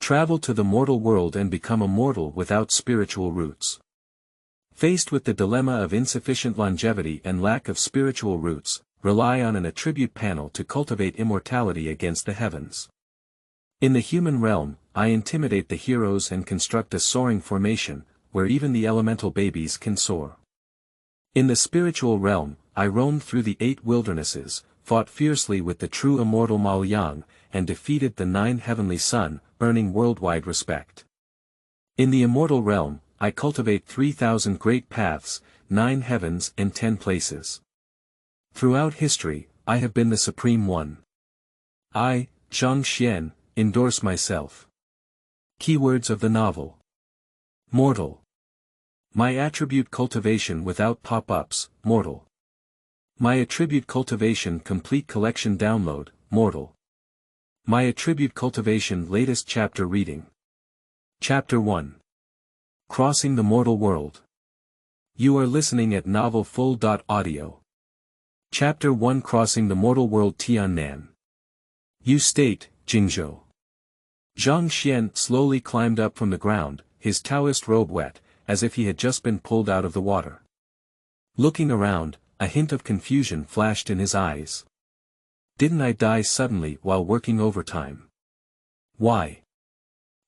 Travel to the mortal world and become immortal without spiritual roots. Faced with the dilemma of insufficient longevity and lack of spiritual roots, rely on an attribute panel to cultivate immortality against the heavens. In the human realm, I intimidate the heroes and construct a soaring formation, where even the elemental babies can soar. In the spiritual realm, I roamed through the 8 wildernesses, fought fiercely with the true immortal Ma Liang, and defeated the 9 heavenly sun, earning worldwide respect. In the immortal realm, I cultivate 3,000 great paths, 9 heavens and 10 places. Throughout history, I have been the Supreme One. I, Zhang, endorse myself. Keywords of the novel. Mortal. My attribute cultivation without pop-ups, mortal. My attribute cultivation complete collection download, mortal. My attribute cultivation latest chapter reading. Chapter 1. Crossing the Mortal World. You are listening at novelfull.audio. Chapter 1 Crossing the Mortal World Tianlinggen. You state, Jingzhou. Zhang slowly climbed up from the ground, his Taoist robe wet, as if he had just been pulled out of the water. Looking around, a hint of confusion flashed in his eyes. Didn't I die suddenly while working overtime? Why?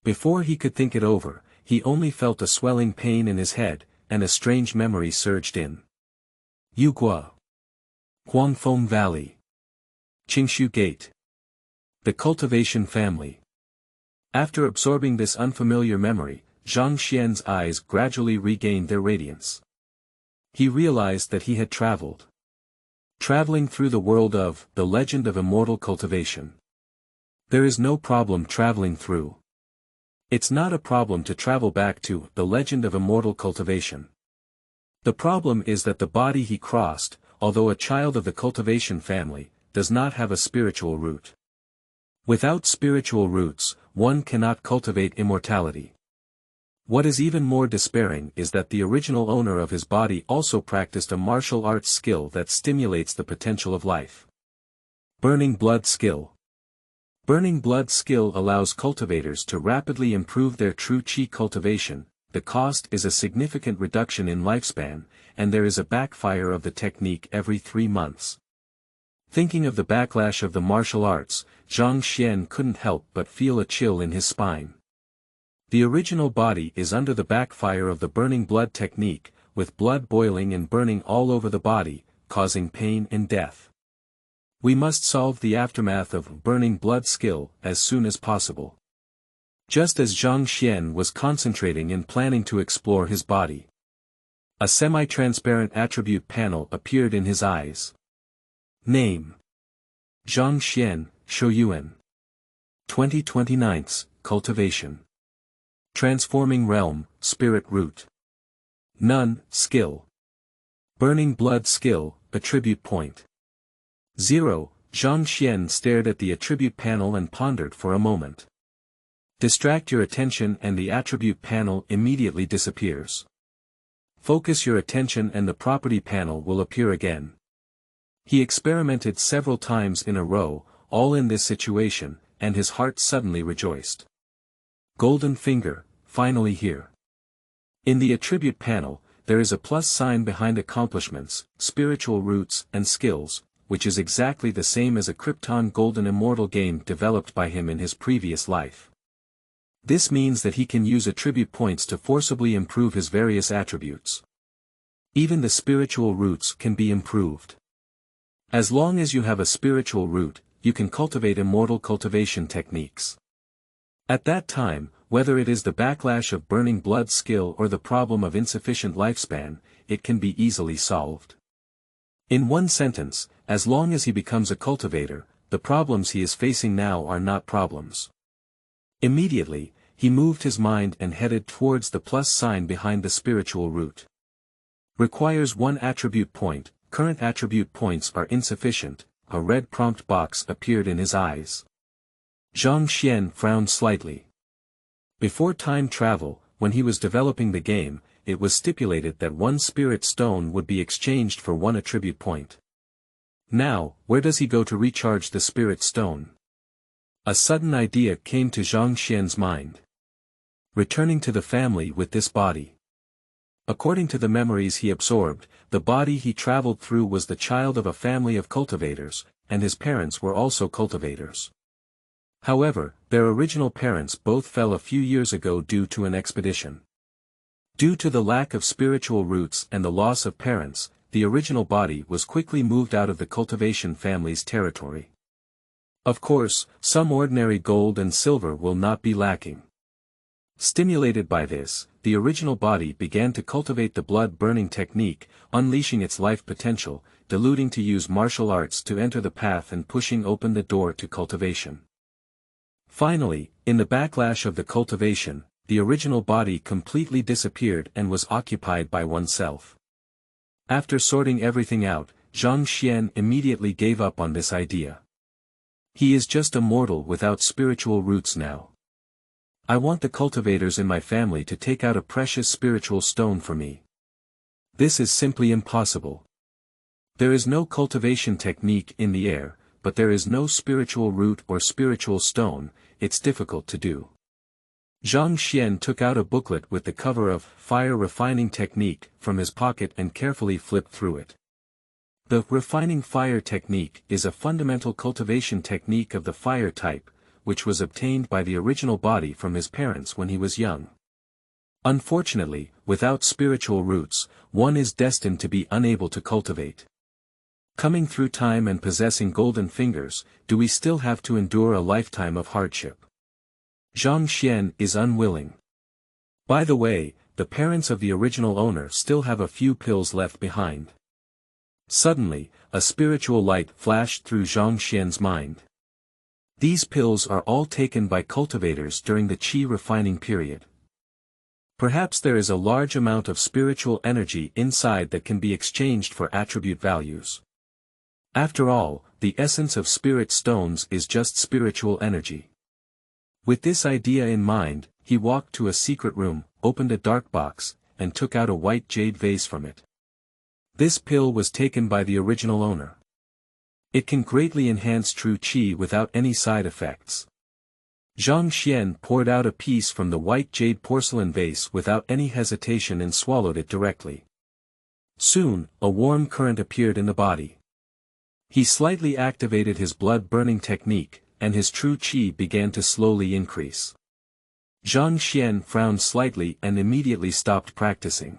Before he could think it over, he only felt a swelling pain in his head, and a strange memory surged in. Yugua. Guangfeng Valley. Qingshu Gate. The Cultivation family. After absorbing this unfamiliar memory, Zhang eyes gradually regained their radiance. He realized that he had traveled. Traveling through the world of the legend of immortal cultivation. There is no problem traveling through. It's not a problem to travel back to the legend of immortal cultivation. The problem is that the body he crossed, although a child of the cultivation family, does not have a spiritual root. Without spiritual roots, one cannot cultivate immortality. What is even more despairing is that the original owner of his body also practiced a martial arts skill that stimulates the potential of life. Burning blood skill. Burning blood skill allows cultivators to rapidly improve their true qi cultivation. The cost is a significant reduction in lifespan, and there is a backfire of the technique every 3 months. Thinking of the backlash of the martial arts, Zhang couldn't help but feel a chill in his spine. The original body is under the backfire of the burning blood technique, with blood boiling and burning all over the body, causing pain and death. We must solve the aftermath of burning blood skill as soon as possible. Just as Zhang was concentrating and planning to explore his body. A semi-transparent attribute panel appeared in his eyes. Name. Zhang Shouyuan. 2029, Cultivation. Transforming Realm, Spirit Root. None, Skill. Burning Blood Skill, Attribute Point. 0, Zhang stared at the attribute panel and pondered for a moment. Distract your attention and the attribute panel immediately disappears. Focus your attention and the property panel will appear again. He experimented several times in a row, all in this situation, and his heart suddenly rejoiced. Golden Finger, finally here. In the attribute panel, there is a plus sign behind accomplishments, spiritual roots and skills, which is exactly the same as a Krypton Golden Immortal game developed by him in his previous life. This means that he can use attribute points to forcibly improve his various attributes. Even the spiritual roots can be improved. As long as you have a spiritual root, you can cultivate immortal cultivation techniques. At that time, whether it is the backlash of burning blood skill or the problem of insufficient lifespan, it can be easily solved. In one sentence, as long as he becomes a cultivator, the problems he is facing now are not problems. Immediately, he moved his mind and headed towards the plus sign behind the spiritual root. Requires 1 attribute point, current attribute points are insufficient, a red prompt box appeared in his eyes. Zhang frowned slightly. Before time travel, when he was developing the game, it was stipulated that 1 spirit stone would be exchanged for 1 attribute point. Now, where does he go to recharge the spirit stone? A sudden idea came to Zhang Xian's mind. Returning to the family with this body. According to the memories he absorbed, the body he traveled through was the child of a family of cultivators, and his parents were also cultivators. However, their original parents both fell a few years ago due to an expedition. Due to the lack of spiritual roots and the loss of parents, the original body was quickly moved out of the cultivation family's territory. Of course, some ordinary gold and silver will not be lacking. Stimulated by this, the original body began to cultivate the blood-burning technique, unleashing its life potential, diluting to use martial arts to enter the path and pushing open the door to cultivation. Finally, in the backlash of the cultivation, the original body completely disappeared and was occupied by oneself. After sorting everything out, Zhang Xian immediately gave up on this idea. He is just a mortal without spiritual roots now. I want the cultivators in my family to take out a precious spiritual stone for me. This is simply impossible. There is no cultivation technique in the air, but there is no spiritual root or spiritual stone, it's difficult to do. Zhang Xian took out a booklet with the cover of Fire Refining Technique from his pocket and carefully flipped through it. The refining fire technique is a fundamental cultivation technique of the fire type, which was obtained by the original body from his parents when he was young. Unfortunately, without spiritual roots, one is destined to be unable to cultivate. Coming through time and possessing golden fingers, do we still have to endure a lifetime of hardship? Zhang Xian is unwilling. By the way, the parents of the original owner still have a few pills left behind. Suddenly, a spiritual light flashed through Zhang Xian's mind. These pills are all taken by cultivators during the qi refining period. Perhaps there is a large amount of spiritual energy inside that can be exchanged for attribute values. After all, the essence of spirit stones is just spiritual energy. With this idea in mind, he walked to a secret room, opened a dark box, and took out a white jade vase from it. This pill was taken by the original owner. It can greatly enhance true qi without any side effects. Zhang Xian poured out a piece from the white jade porcelain vase without any hesitation and swallowed it directly. Soon, a warm current appeared in the body. He slightly activated his blood-burning technique, and his true qi began to slowly increase. Zhang Xian frowned slightly and immediately stopped practicing.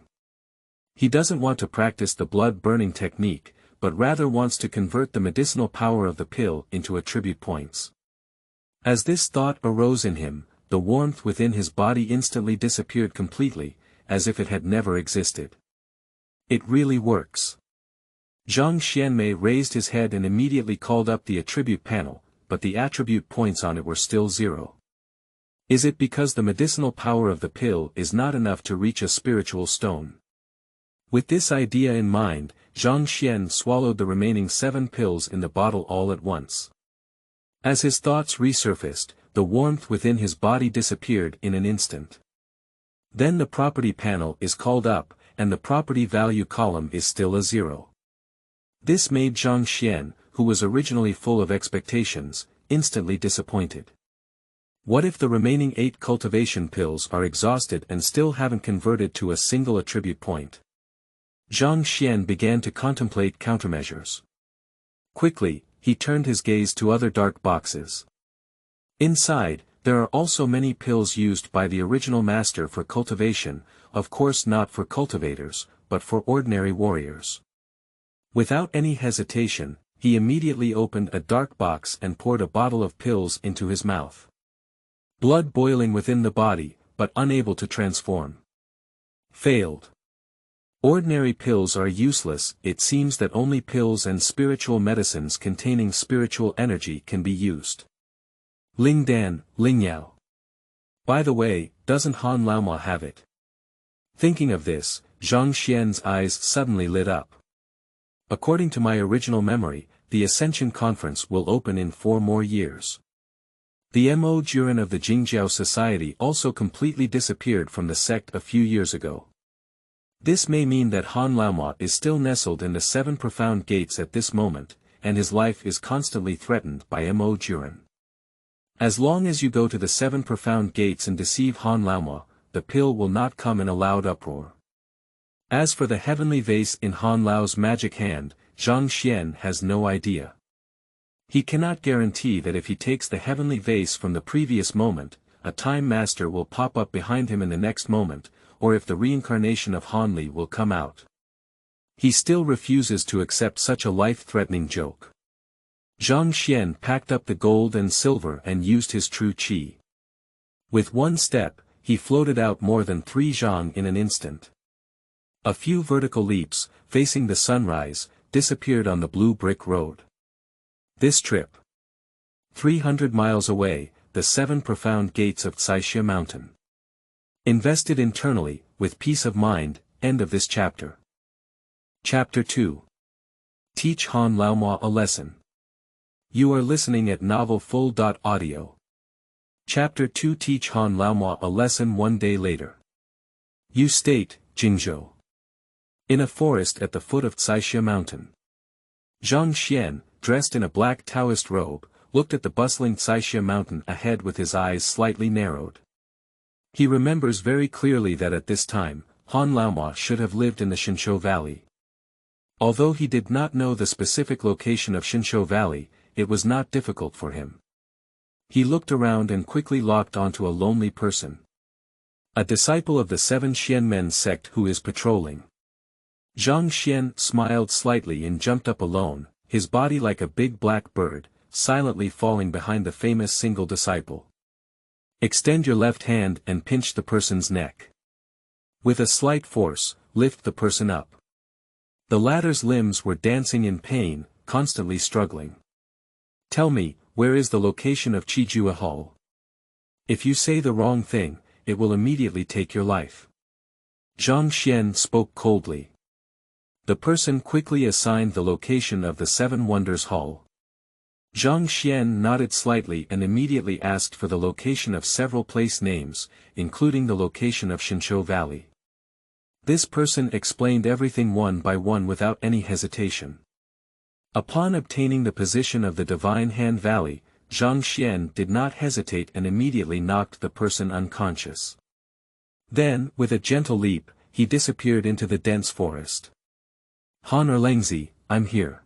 He doesn't want to practice the blood-burning technique, but rather wants to convert the medicinal power of the pill into attribute points. As this thought arose in him, the warmth within his body instantly disappeared completely, as if it had never existed. It really works. Zhang Xianmei raised his head and immediately called up the attribute panel, but the attribute points on it were still 0. Is it because the medicinal power of the pill is not enough to reach a spiritual stone? With this idea in mind, Zhang Xian swallowed the remaining 7 pills in the bottle all at once. As his thoughts resurfaced, the warmth within his body disappeared in an instant. Then the property panel is called up, and the property value column is still a 0. This made Zhang Xian, who was originally full of expectations, instantly disappointed. What if the remaining 8 cultivation pills are exhausted and still haven't converted to a single attribute point? Zhang Xian began to contemplate countermeasures. Quickly, he turned his gaze to other dark boxes. Inside, there are also many pills used by the original master for cultivation, of course not for cultivators, but for ordinary warriors. Without any hesitation, he immediately opened a dark box and poured a bottle of pills into his mouth. Blood boiling within the body, but unable to transform. Failed. Ordinary pills are useless, it seems that only pills and spiritual medicines containing spiritual energy can be used. Ling Dan, Ling Yao. By the way, doesn't Han Laomo have it? Thinking of this, Zhang Xian's eyes suddenly lit up. According to my original memory, the Ascension Conference will open in 4 more years. The Mo Juren of the Jingjiao Society also completely disappeared from the sect a few years ago. This may mean that Han Laomo is still nestled in the 7 profound gates at this moment, and his life is constantly threatened by Mo Juren. As long as you go to the 7 profound gates and deceive Han Laomo, the pill will not come in a loud uproar. As for the heavenly vase in Han Lao's magic hand, Zhang Xian has no idea. He cannot guarantee that if he takes the heavenly vase from the previous moment, a time master will pop up behind him in the next moment, or if the reincarnation of Han Li will come out. He still refuses to accept such a life-threatening joke. Zhang Xian packed up the gold and silver and used his true qi. With one step, he floated out more than 3 zhang in an instant. A few vertical leaps, facing the sunrise, disappeared on the blue brick road. This trip. 300 miles away, the 7 profound gates of Caixia Mountain. Invested internally, with peace of mind, end of this chapter. Chapter 2. Teach Han Laomo a lesson. You are listening at novelfull.audio. Chapter 2. Teach Han Laomo a lesson. One day later. You state, Jingzhou. In a forest at the foot of Caixia Mountain. Zhang Xian, dressed in a black Taoist robe, looked at the bustling Caixia Mountain ahead with his eyes slightly narrowed. He remembers very clearly that at this time, Han Laomo should have lived in the Xinshu Valley. Although he did not know the specific location of Xinshu Valley, it was not difficult for him. He looked around and quickly locked onto a lonely person. A disciple of the 7 Xianmen sect who is patrolling. Zhang Xian smiled slightly and jumped up alone, his body like a big black bird, silently falling behind the famous single disciple. Extend your left hand and pinch the person's neck. With a slight force, lift the person up. The latter's limbs were dancing in pain, constantly struggling. Tell me, where is the location of Qijua Hall? If you say the wrong thing, it will immediately take your life. Zhang Xian spoke coldly. The person quickly assigned the location of the 7 Wonders Hall. Zhang Xian nodded slightly and immediately asked for the location of several place names, including the location of Xinshu Valley. This person explained everything one by one without any hesitation. Upon obtaining the position of the Divine Hand Valley, Zhang Xian did not hesitate and immediately knocked the person unconscious. Then, with a gentle leap, he disappeared into the dense forest. Han Erlangzi, I'm here.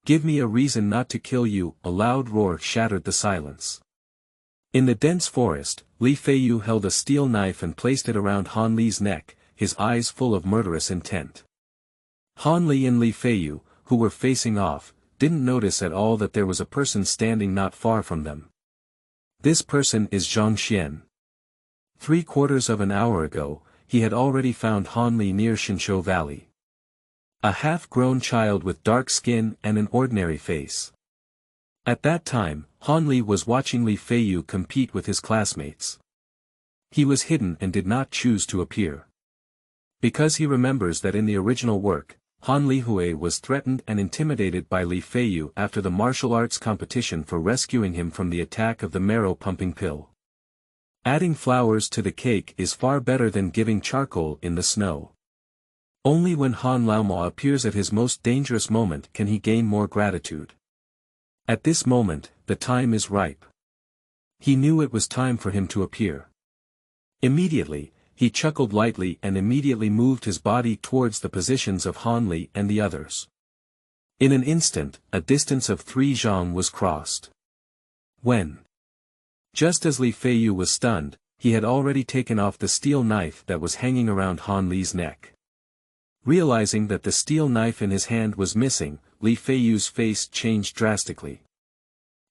Give me a reason not to kill you. A loud roar shattered the silence. In the dense forest, Li Feiyu held a steel knife and placed it around Han Li's neck, his eyes full of murderous intent. Han Li and Li Feiyu, who were facing off, didn't notice at all that there was a person standing not far from them. This person is Zhang Xian. 3/4 of an hour ago, he had already found Han Li near Xinshu Valley. A half-grown child with dark skin and an ordinary face. At that time, Han Li was watching Li Feiyu compete with his classmates. He was hidden and did not choose to appear. Because he remembers that in the original work, Han Li Hui was threatened and intimidated by Li Feiyu after the martial arts competition for rescuing him from the attack of the marrow-pumping pill. Adding flowers to the cake is far better than giving charcoal in the snow. Only when Han Laomo appears at his most dangerous moment can he gain more gratitude. At this moment, the time is ripe. He knew it was time for him to appear. Immediately, he chuckled lightly and immediately moved his body towards the positions of Han Li and the others. In an instant, a distance of 3 zhang was crossed. When? Just as Li Feiyu was stunned, he had already taken off the steel knife that was hanging around Han Li's neck. Realizing that the steel knife in his hand was missing, Li Feiyu's face changed drastically.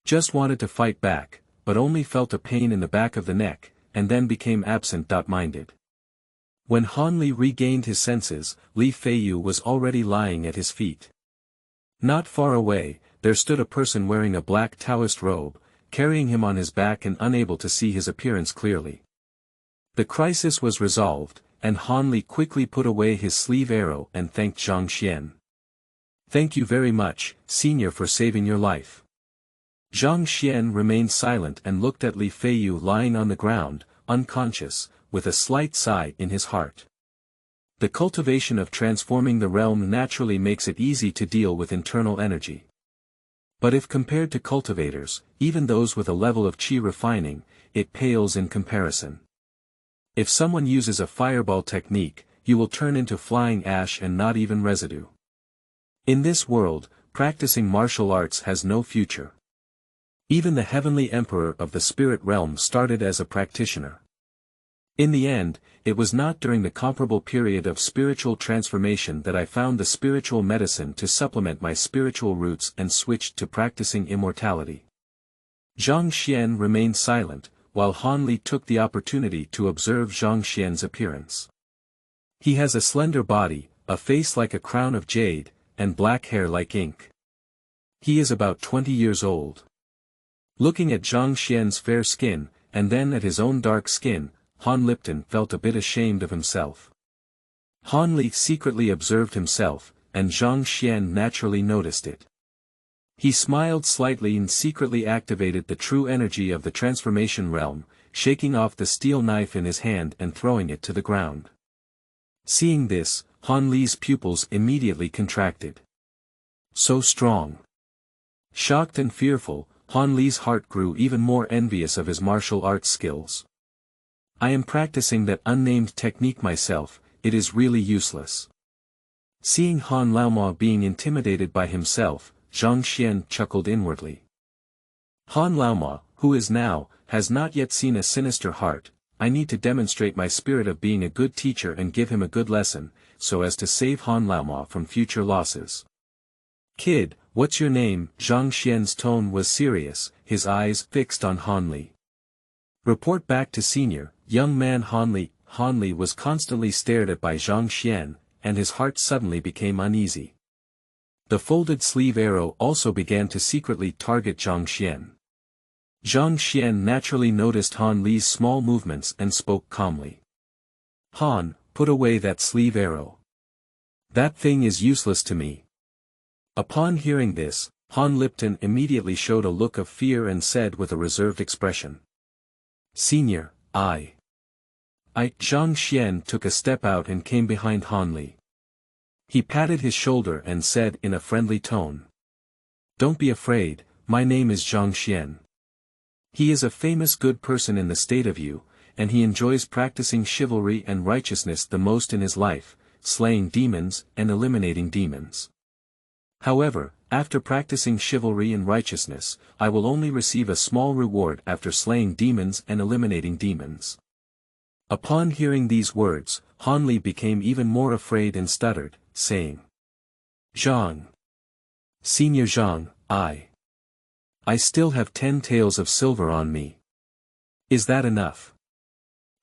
Just wanted to fight back, but only felt a pain in the back of the neck, and then became absent-minded. When Han Li regained his senses, Li Feiyu was already lying at his feet. Not far away, there stood a person wearing a black Taoist robe, carrying him on his back and unable to see his appearance clearly. The crisis was resolved, and Han Li quickly put away his sleeve arrow and thanked Zhang Xian. Thank you very much, senior, for saving your life. Zhang Xian remained silent and looked at Li Feiyu lying on the ground, unconscious, with a slight sigh in his heart. The cultivation of transforming the realm naturally makes it easy to deal with internal energy. But if compared to cultivators, even those with a level of qi refining, it pales in comparison. If someone uses a fireball technique, you will turn into flying ash and not even residue. In this world, practicing martial arts has no future. Even the heavenly emperor of the spirit realm started as a practitioner. In the end, it was not during the comparable period of spiritual transformation that I found the spiritual medicine to supplement my spiritual roots and switched to practicing immortality. Zhang Xian remained silent, while Han Li took the opportunity to observe Zhang Xian's appearance. He has a slender body, a face like a crown of jade, and black hair like ink. He is about 20 years old. Looking at Zhang Xian's fair skin, and then at his own dark skin, Han Lipton felt a bit ashamed of himself. Han Li secretly observed himself, and Zhang Xian naturally noticed it. He smiled slightly and secretly activated the true energy of the transformation realm, shaking off the steel knife in his hand and throwing it to the ground. Seeing this, Han Li's pupils immediately contracted. So strong. Shocked and fearful, Han Li's heart grew even more envious of his martial arts skills. I am practicing that unnamed technique myself, it is really useless. Seeing Han Laomo being intimidated by himself, Zhang Xian chuckled inwardly. Han Laomo, who is now, has not yet seen a sinister heart. I need to demonstrate my spirit of being a good teacher and give him a good lesson, so as to save Han Laomo from future losses. Kid, what's your name? Zhang Xian's tone was serious, his eyes fixed on Han Li. Report back to senior, young man Han Li. Han Li was constantly stared at by Zhang Xian, and his heart suddenly became uneasy. The folded sleeve arrow also began to secretly target Zhang Xian. Zhang Xian naturally noticed Han Li's small movements and spoke calmly. Han, put away that sleeve arrow. That thing is useless to me. Upon hearing this, Han Lipton immediately showed a look of fear and said with a reserved expression. Senior, Zhang Xian took a step out and came behind Han Li. He patted his shoulder and said in a friendly tone. Don't be afraid, my name is Zhang Xian. He is a famous good person in the state of Yu, and he enjoys practicing chivalry and righteousness the most in his life, slaying demons and eliminating demons. However, after practicing chivalry and righteousness, I will only receive a small reward after slaying demons and eliminating demons. Upon hearing these words, Han Li became even more afraid and stuttered, saying. Zhang. Senior Zhang, I still have 10 taels of silver on me. Is that enough?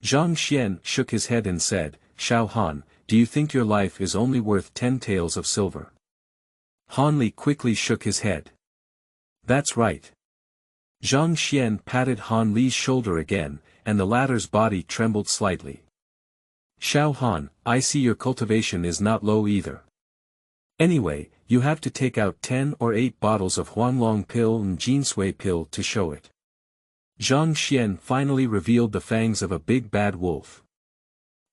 Zhang Xian shook his head and said, Xiao Han, do you think your life is only worth 10 taels of silver? Han Li quickly shook his head. That's right. Zhang Xian patted Han Li's shoulder again, and the latter's body trembled slightly. Xiao Han, I see your cultivation is not low either. Anyway, you have to take out 10 or 8 bottles of Huanglong pill and Jinsui pill to show it. Zhang Xian finally revealed the fangs of a big bad wolf.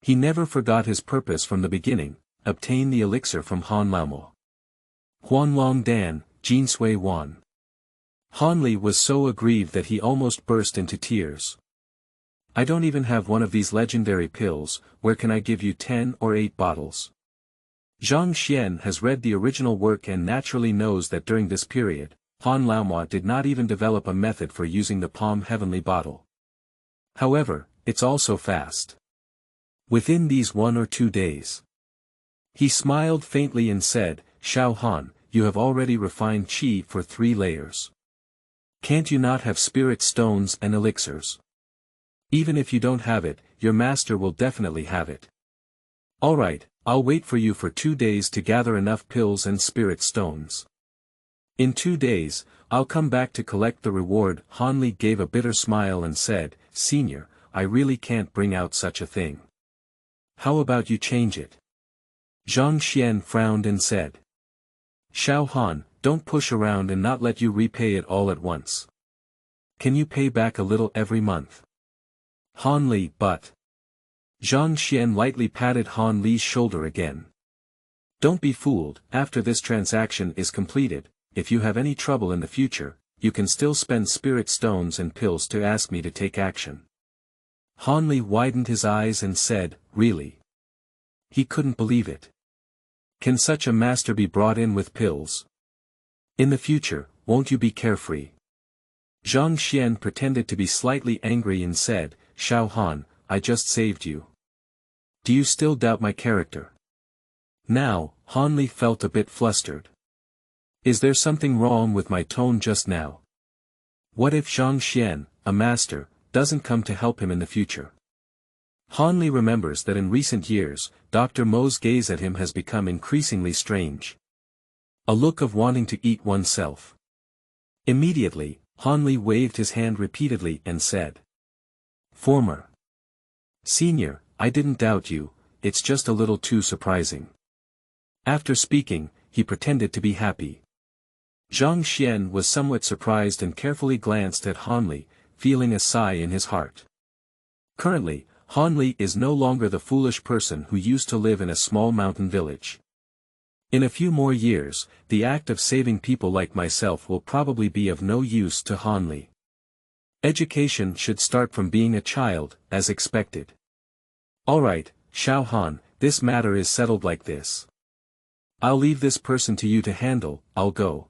He never forgot his purpose from the beginning, obtain the elixir from Han Laomo. Huanglong Dan, Jinsui Wan. Han Li was so aggrieved that he almost burst into tears. I don't even have one of these legendary pills, where can I give you 10 or 8 bottles? Zhang Xian has read the original work and naturally knows that during this period, Han Laomo did not even develop a method for using the palm heavenly bottle. However, it's also fast. Within these 1 or 2 days. He smiled faintly and said, Xiao Han, you have already refined qi for 3 layers. Can't you not have spirit stones and elixirs? Even if you don't have it, your master will definitely have it. Alright, I'll wait for you for 2 days to gather enough pills and spirit stones. In 2 days, I'll come back to collect the reward. Han Li gave a bitter smile and said, Senior, I really can't bring out such a thing. How about you change it? Zhang Xian frowned and said. Xiao Han, don't push around and not let you repay it all at once. Can you pay back a little every month? Han Li, but. Zhang Xian lightly patted Han Li's shoulder again. Don't be fooled, after this transaction is completed, if you have any trouble in the future, you can still spend spirit stones and pills to ask me to take action. Han Li widened his eyes and said, really? He couldn't believe it. Can such a master be brought in with pills? In the future, won't you be carefree? Zhang Xian pretended to be slightly angry and said, Xiao Han, I just saved you. Do you still doubt my character? Now, Han Li felt a bit flustered. Is there something wrong with my tone just now? What if Zhang Xian, a master, doesn't come to help him in the future? Han Li remembers that in recent years, Dr. Mo's gaze at him has become increasingly strange. A look of wanting to eat oneself. Immediately, Han Li waved his hand repeatedly and said, Former Senior, I didn't doubt you, it's just a little too surprising. After speaking, he pretended to be happy. Zhang Xian was somewhat surprised and carefully glanced at Han Li, feeling a sigh in his heart. Currently, Han Li is no longer the foolish person who used to live in a small mountain village. In a few more years, the act of saving people like myself will probably be of no use to Han Li. Education should start from being a child, as expected. Alright, Xiao Han, this matter is settled like this. I'll leave this person to you to handle, I'll go.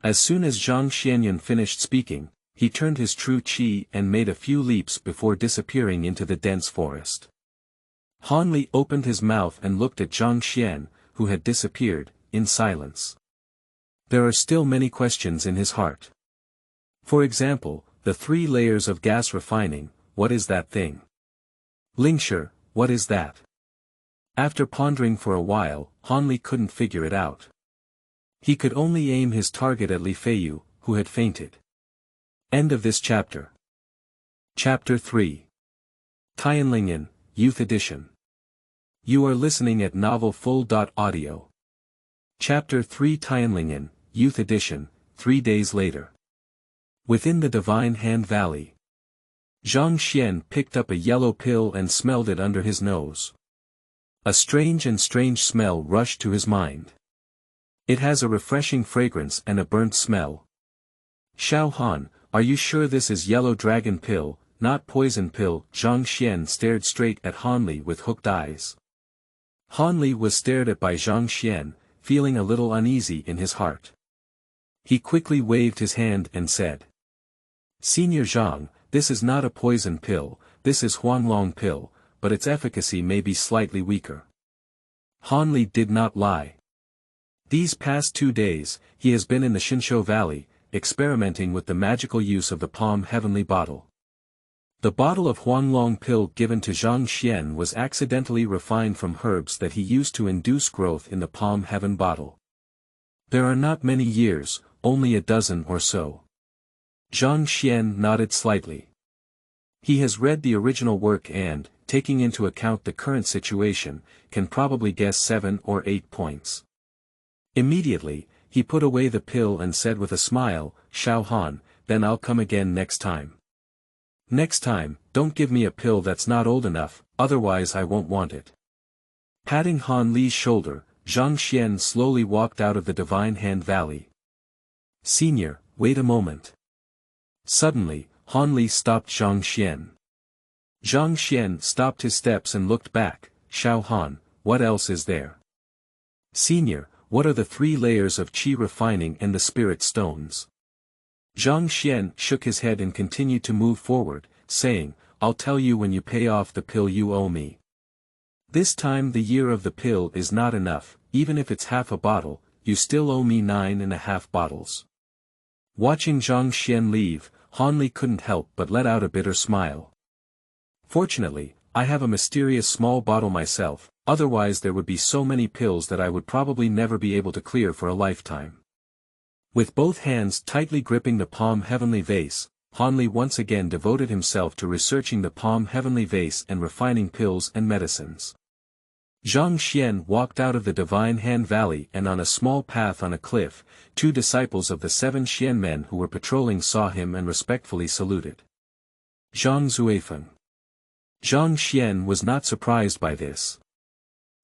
As soon as Zhang Xianyan finished speaking, he turned his true qi and made a few leaps before disappearing into the dense forest. Han Li opened his mouth and looked at Zhang Xian, who had disappeared, in silence. There are still many questions in his heart. For example, the 3 layers of gas refining, what is that thing? Lingshe, what is that? After pondering for a while, Han Li couldn't figure it out. He could only aim his target at Li Feiyu, who had fainted. End of this chapter. Chapter 3. Tianlinggen, Youth Edition. You are listening at novelfull.audio. Chapter 3 Tianlinggen, Youth Edition, 3 days later. Within the Divine Hand Valley. Zhang Xian picked up a yellow pill and smelled it under his nose. A strange smell rushed to his mind. It has a refreshing fragrance and a burnt smell. Xiao Han, are you sure this is yellow dragon pill, not poison pill? Zhang Xian stared straight at Han Li with hooked eyes. Han Li was stared at by Zhang Xian, feeling a little uneasy in his heart. He quickly waved his hand and said, Senior Zhang, this is not a poison pill, this is Huanglong pill, but its efficacy may be slightly weaker. Han Li did not lie. These past 2 days, he has been in the Xinshu Valley, experimenting with the magical use of the Palm Heavenly Bottle. The bottle of Huanglong pill given to Zhang Xian was accidentally refined from herbs that he used to induce growth in the Palm Heaven Bottle. There are not many years, only a dozen or so. Zhang Xian nodded slightly. He has read the original work and, taking into account the current situation, can probably guess 7 or 8 points. Immediately, he put away the pill and said with a smile, Xiao Han, then I'll come again next time. Next time, don't give me a pill that's not old enough, otherwise I won't want it. Patting Han Li's shoulder, Zhang Xian slowly walked out of the Divine Hand Valley. Senior, wait a moment. Suddenly, Han Li stopped Zhang Xian. Zhang Xian stopped his steps and looked back. Xiao Han, what else is there? Senior, what are the 3 layers of qi refining and the spirit stones? Zhang Xian shook his head and continued to move forward, saying, I'll tell you when you pay off the pill you owe me. This time the year of the pill is not enough, even if it's half a bottle, you still owe me 9.5 bottles. Watching Zhang Xian leave, Han Li couldn't help but let out a bitter smile. Fortunately, I have a mysterious small bottle myself, otherwise there would be so many pills that I would probably never be able to clear for a lifetime. With both hands tightly gripping the Palm Heavenly Vase, Han Li once again devoted himself to researching the Palm Heavenly Vase and refining pills and medicines. Zhang Xian walked out of the Divine Hand Valley and on a small path on a cliff, 2 disciples of the 7 Xian men who were patrolling saw him and respectfully saluted. Zhang Zuifeng. Zhang Xian was not surprised by this.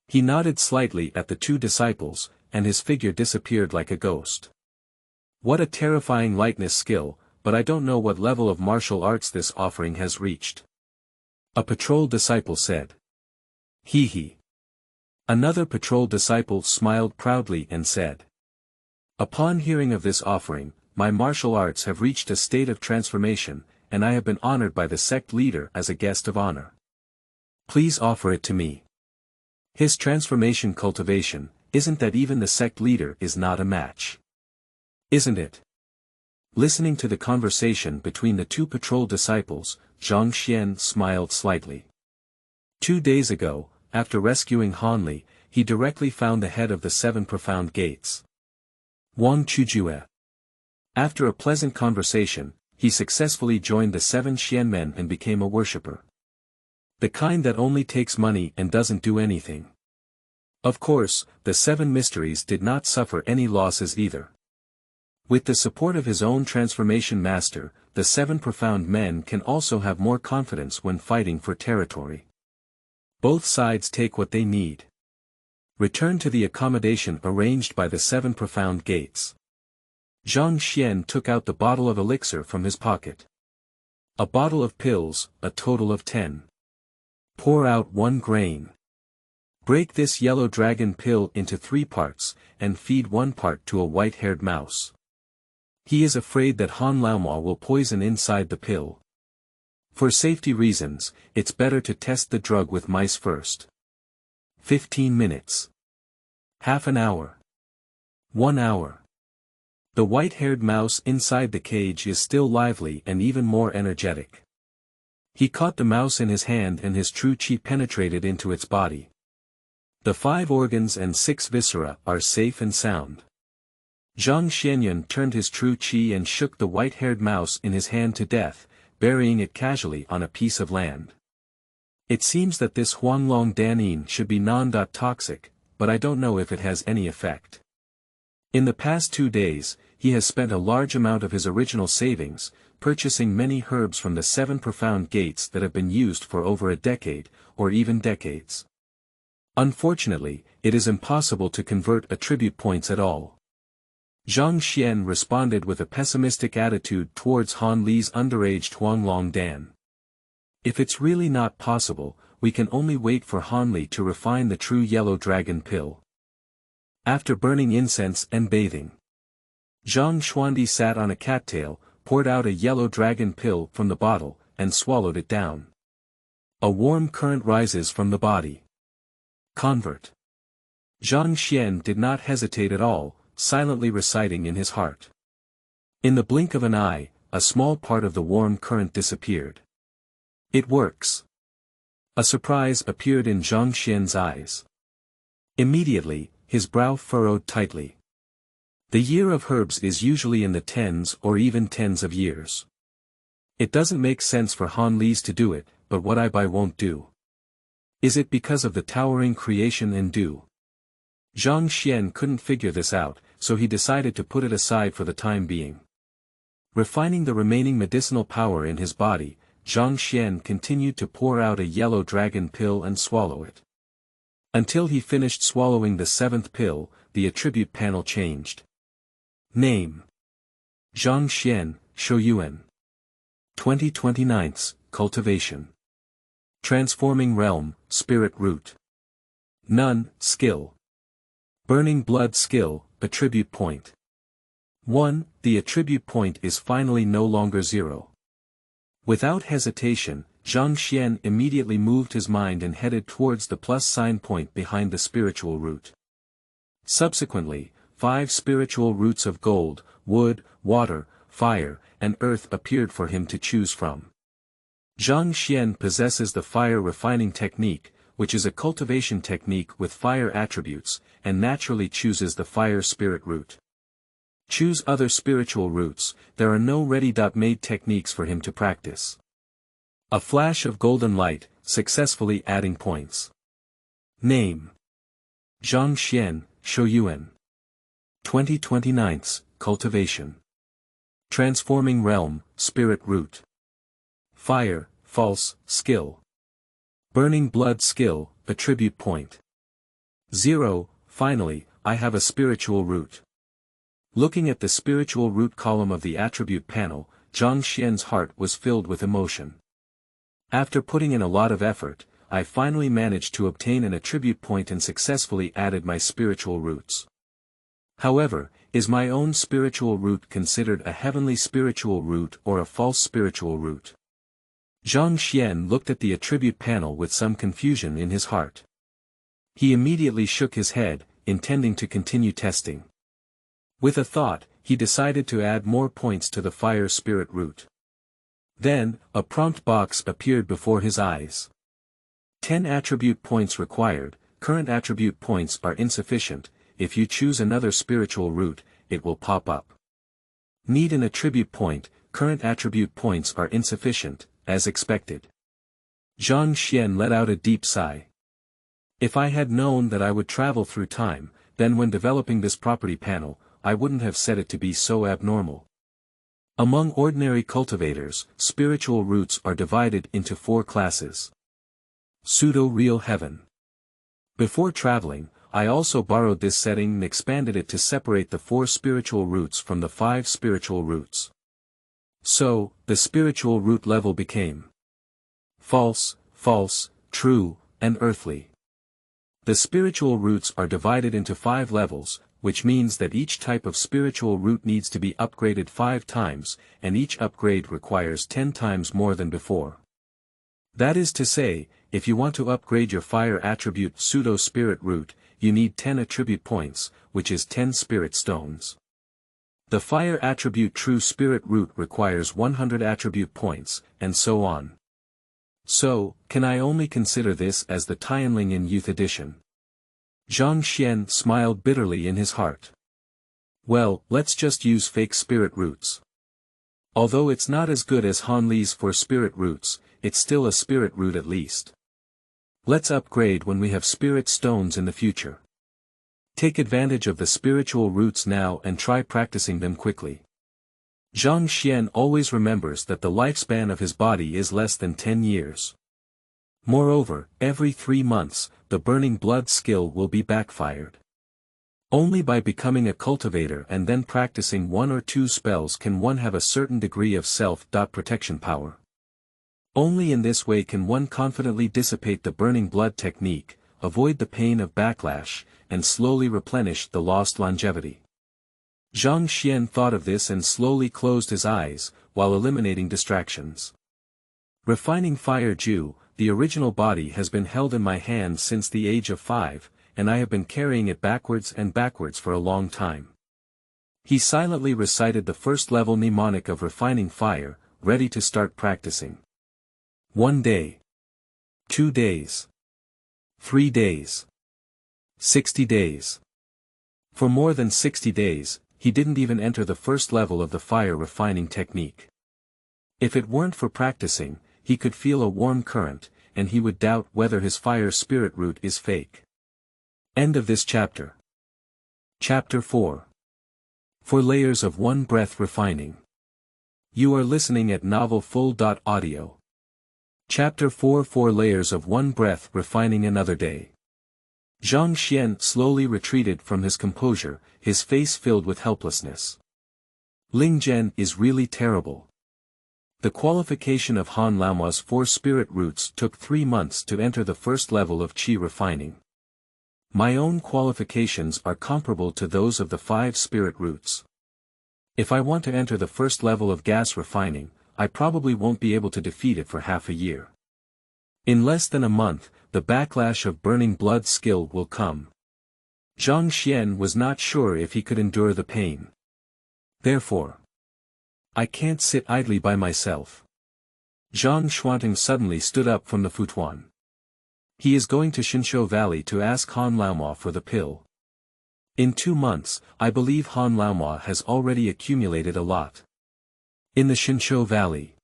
He nodded slightly at the 2 disciples, and his figure disappeared like a ghost. What a terrifying lightness skill, but I don't know what level of martial arts this offering has reached. A patrol disciple said. Hee hee. Another patrol disciple smiled proudly and said. Upon hearing of this offering, my martial arts have reached a state of transformation, and I have been honored by the sect leader as a guest of honor. Please offer it to me. His transformation cultivation, isn't that even the sect leader is not a match? Isn't it? Listening to the conversation between the two patrol disciples, Zhang Xian smiled slightly. 2 days ago, after rescuing Han Li, he directly found the head of the 7 profound gates. Wang Chujue. After a pleasant conversation, he successfully joined the 7 Xianmen and became a worshipper. The kind that only takes money and doesn't do anything. Of course, the 7 mysteries did not suffer any losses either. With the support of his own transformation master, the 7 profound men can also have more confidence when fighting for territory. Both sides take what they need. Return to the accommodation arranged by the 7 profound gates. Zhang Xian took out the bottle of elixir from his pocket. A bottle of pills, a total of 10. Pour out 1 grain. Break this yellow dragon pill into 3 parts, and feed 1 part to a white-haired mouse. He is afraid that Han Laomo will poison inside the pill. For safety reasons, it's better to test the drug with mice first. 15 minutes. Half an hour. 1 hour. The white-haired mouse inside the cage is still lively and even more energetic. He caught the mouse in his hand and his true qi penetrated into its body. The 5 organs and 6 viscera are safe and sound. Zhang Xianyun turned his true qi and shook the white-haired mouse in his hand to death, burying it casually on a piece of land. It seems that this Huanglong Danin should be non-toxic, but I don't know if it has any effect. In the past 2 days, he has spent a large amount of his original savings, purchasing many herbs from the 7 profound gates that have been used for over a decade, or even decades. Unfortunately, it is impossible to convert attribute points at all. Zhang Xian responded with a pessimistic attitude towards Han Li's underage Huanglong Dan. If it's really not possible, we can only wait for Han Li to refine the true yellow dragon pill. After burning incense and bathing, Zhang Xuandi sat on a cattail, poured out a yellow dragon pill from the bottle, and swallowed it down. A warm current rises from the body. Convert. Zhang Xian did not hesitate at all, silently reciting in his heart. In the blink of an eye, a small part of the warm current disappeared. It works. A surprise appeared in Zhang Xian's eyes. Immediately, his brow furrowed tightly. The year of herbs is usually in the tens or even tens of years. It doesn't make sense for Han Li's to do it, but what I buy won't do. Is it because of the towering creation and dew? Zhang Xian couldn't figure this out, so he decided to put it aside for the time being. Refining the remaining medicinal power in his body, Zhang Xian continued to pour out a yellow dragon pill and swallow it. Until he finished swallowing the 7th pill, the attribute panel changed. Name: Zhang Xian, Shouyuan. 2029, Cultivation. Transforming Realm, Spirit Root. None, Skill. Burning Blood Skill, Attribute Point. 1. The attribute point is finally no longer 0. Without hesitation, Zhang Xian immediately moved his mind and headed towards the plus sign point behind the spiritual root. Subsequently, 5 spiritual roots of gold, wood, water, fire, and earth appeared for him to choose from. Zhang Xian possesses the fire refining technique, which is a cultivation technique with fire attributes, and naturally chooses the fire spirit root. Choose other spiritual roots, there are no ready-made techniques for him to practice. A flash of golden light, successfully adding points. Name: Zhang Xian, Shouyuan. 2029, Cultivation. Transforming Realm, Spirit Root. Fire, False, Skill. Burning Blood Skill, Attribute Point. 0. Finally, I have a spiritual root. Looking at the spiritual root column of the attribute panel, Zhang Xian's heart was filled with emotion. After putting in a lot of effort, I finally managed to obtain an attribute point and successfully added my spiritual roots. However, is my own spiritual root considered a heavenly spiritual root or a false spiritual root? Zhang Xian looked at the attribute panel with some confusion in his heart. He immediately shook his head, intending to continue testing. With a thought, he decided to add more points to the fire spirit root. Then, a prompt box appeared before his eyes. 10 attribute points required, current attribute points are insufficient, if you choose another spiritual root, it will pop up. Need an attribute point, current attribute points are insufficient, as expected. Zhang Xian let out a deep sigh. If I had known that I would travel through time, then when developing this property panel, I wouldn't have set it to be so abnormal. Among ordinary cultivators, spiritual roots are divided into 4 classes. Pseudo-real heaven. Before traveling, I also borrowed this setting and expanded it to separate the 4 spiritual roots from the 5 spiritual roots. So, the spiritual root level became false, false, true, and earthly. The spiritual roots are divided into 5 levels, which means that each type of spiritual root needs to be upgraded 5 times, and each upgrade requires 10 times more than before. That is to say, if you want to upgrade your fire attribute pseudo-spirit root, you need 10 attribute points, which is 10 spirit stones. The fire attribute true spirit root requires 100 attribute points, and so on. So, can I only consider this as the Tianlinggen Youth Edition? Zhang Xian smiled bitterly in his heart. Well, let's just use fake spirit roots. Although it's not as good as Han Li's for spirit roots, it's still a spirit root at least. Let's upgrade when we have spirit stones in the future. Take advantage of the spiritual roots now and try practicing them quickly. Zhang Xian always remembers that the lifespan of his body is less than 10 years. Moreover, every 3 months, the burning blood skill will be backfired. Only by becoming a cultivator and then practicing 1 or 2 spells can one have a certain degree of self-protection power. Only in this way can one confidently dissipate the burning blood technique, avoid the pain of backlash, and slowly replenish the lost longevity. Zhang Xian thought of this and slowly closed his eyes, while eliminating distractions. Refining fire Ju, the original body has been held in my hand since the age of 5, and I have been carrying it backwards and backwards for a long time. He silently recited the first level mnemonic of refining fire, ready to start practicing. 1 day. 2 days. 3 days. 60 days. For more than 60 days, he didn't even enter the first level of the fire refining technique. If it weren't for practicing, he could feel a warm current, and he would doubt whether his fire spirit root is fake. End of this chapter. Chapter 4. 4 layers of one breath refining. You are listening at novelfull.audio. Chapter 4 4 layers of one breath refining another day. Zhang Xian slowly retreated from his composure, his face filled with helplessness. Linggen is really terrible. The qualification of Han Laomo's 4 spirit roots took 3 months to enter the first level of qi refining. My own qualifications are comparable to those of the 5 spirit roots. If I want to enter the first level of gas refining, I probably won't be able to defeat it for half a year. In less than a month, the backlash of burning blood skill will come. Zhang Xian was not sure if he could endure the pain. Therefore, I can't sit idly by myself. Zhang Xuanting suddenly stood up from the futon. He is going to Xinshu Valley to ask Han Laomo for the pill. In 2 months, I believe Han Laomo has already accumulated a lot. In the Xinshu Valley,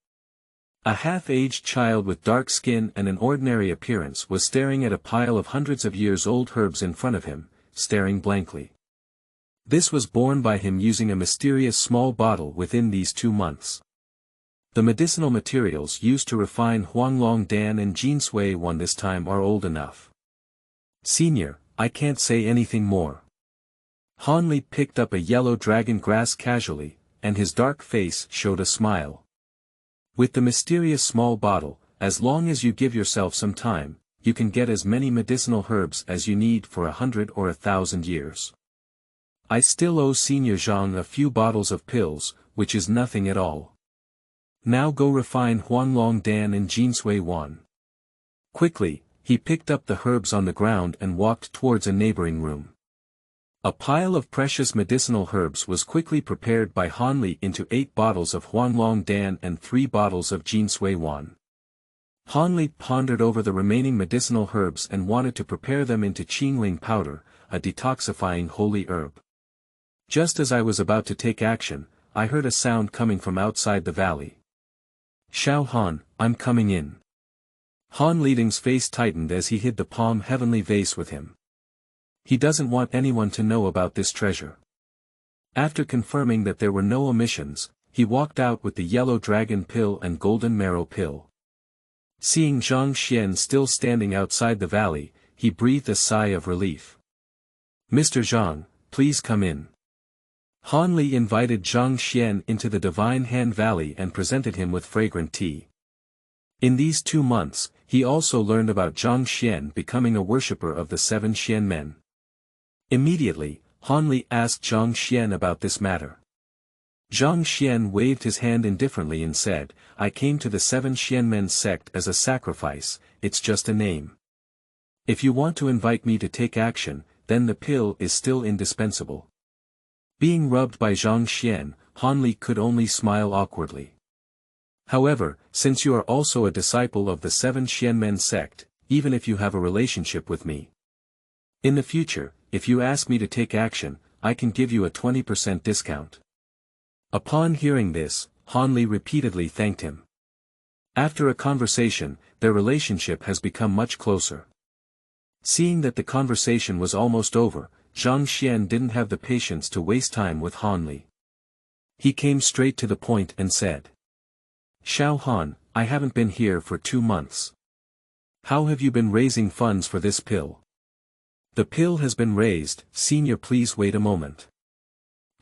a half-aged child with dark skin and an ordinary appearance was staring at a pile of hundreds of years old herbs in front of him, staring blankly. This was born by him using a mysterious small bottle within these 2 months. The medicinal materials used to refine Huanglong Dan and Jinsui Wan this time are old enough. Senior, I can't say anything more. Han Li picked up a yellow dragon grass casually, and his dark face showed a smile. With the mysterious small bottle, as long as you give yourself some time, you can get as many medicinal herbs as you need for 100 or 1,000 years. I still owe Senior Zhang a few bottles of pills, which is nothing at all. Now go refine Huanglong Dan and Jinsui Wan. Quickly, he picked up the herbs on the ground and walked towards a neighboring room. A pile of precious medicinal herbs was quickly prepared by Han Li into 8 bottles of Huanglong Dan and 3 bottles of Jinsui Wan. Han Li pondered over the remaining medicinal herbs and wanted to prepare them into Qingling powder, a detoxifying holy herb. Just as I was about to take action, I heard a sound coming from outside the valley. Xiao Han, I'm coming in. Han Liding's face tightened as he hid the palm heavenly vase with him. He doesn't want anyone to know about this treasure. After confirming that there were no omissions, he walked out with the yellow dragon pill and golden marrow pill. Seeing Zhang Xian still standing outside the valley, he breathed a sigh of relief. Mr. Zhang, please come in. Han Li invited Zhang Xian into the Divine Hand Valley and presented him with fragrant tea. In these 2 months, he also learned about Zhang Xian becoming a worshipper of the 7 Xian men. Immediately, Han Li asked Zhang Xian about this matter. Zhang Xian waved his hand indifferently and said, I came to the 7 Xian men sect as a sacrifice, it's just a name. If you want to invite me to take action, then the pill is still indispensable. Being rubbed by Zhang Xian, Han Li could only smile awkwardly. However, since you are also a disciple of the 7 Xianmen sect, even if you have a relationship with me. In the future, if you ask me to take action, I can give you a 20% discount. Upon hearing this, Han Li repeatedly thanked him. After a conversation, their relationship has become much closer. Seeing that the conversation was almost over, Zhang Xian didn't have the patience to waste time with Han Li. He came straight to the point and said. Xiao Han, I haven't been here for 2 months. How have you been raising funds for this pill? The pill has been raised, Senior, please wait a moment.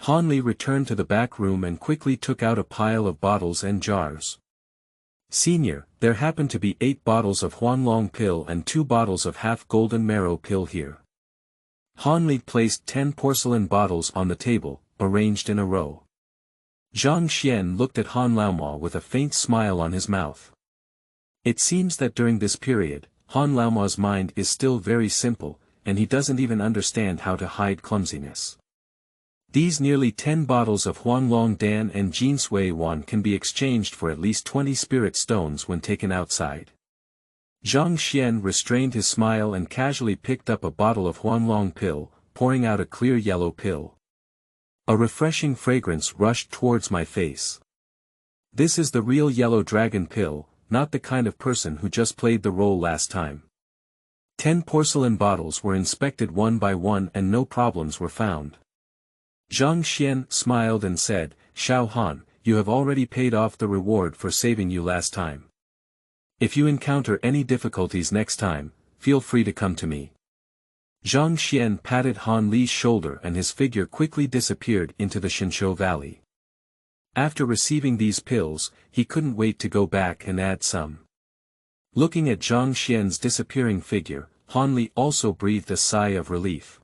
Han Li returned to the back room and quickly took out a pile of bottles and jars. Senior, there happen to be 8 bottles of Huanglong pill and 2 bottles of half golden marrow pill here. Han Li placed 10 porcelain bottles on the table, arranged in a row. Zhang Xian looked at Han Laomo with a faint smile on his mouth. It seems that during this period, Han Laomo's mind is still very simple, and he doesn't even understand how to hide clumsiness. These nearly 10 bottles of Huanglong Dan and Jinsui Wan can be exchanged for at least 20 spirit stones when taken outside. Zhang Xian restrained his smile and casually picked up a bottle of Huanglong pill, pouring out a clear yellow pill. A refreshing fragrance rushed towards my face. This is the real yellow dragon pill, not the kind of person who just played the role last time. 10 porcelain bottles were inspected one by one and no problems were found. Zhang Xian smiled and said, Xiao Han, you have already paid off the reward for saving you last time. If you encounter any difficulties next time, feel free to come to me. Zhang Xian patted Han Li's shoulder and his figure quickly disappeared into the Xinshu Valley. After receiving these pills, he couldn't wait to go back and add some. Looking at Zhang Xian's disappearing figure, Han Li also breathed a sigh of relief.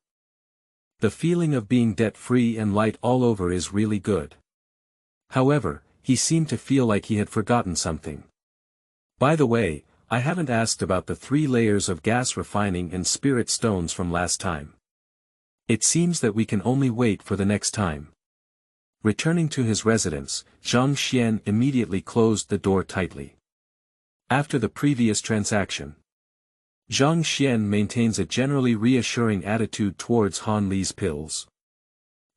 The feeling of being debt-free and light all over is really good. However, he seemed to feel like he had forgotten something. By the way, I haven't asked about the 3 layers of gas refining and spirit stones from last time. It seems that we can only wait for the next time. Returning to his residence, Zhang Xian immediately closed the door tightly. After the previous transaction, Zhang Xian maintains a generally reassuring attitude towards Han Li's pills.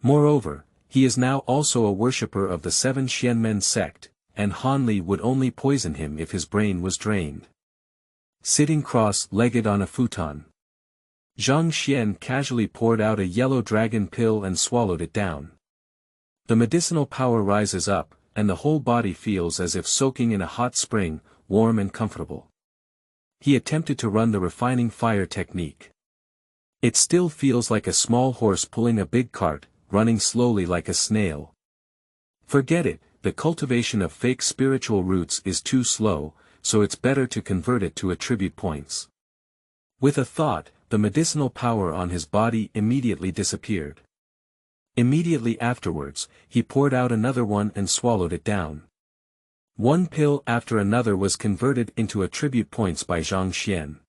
Moreover, he is now also a worshipper of the 7 Xianmen sect, and Han Li would only poison him if his brain was drained. Sitting cross-legged on a futon, Zhang Xian casually poured out a yellow dragon pill and swallowed it down. The medicinal power rises up, and the whole body feels as if soaking in a hot spring, warm and comfortable. He attempted to run the refining fire technique. It still feels like a small horse pulling a big cart, running slowly like a snail. Forget it, the cultivation of fake spiritual roots is too slow, so it's better to convert it to attribute points. With a thought, the medicinal power on his body immediately disappeared. Immediately afterwards, he poured out another one and swallowed it down. One pill after another was converted into attribute points by Zhang Xian.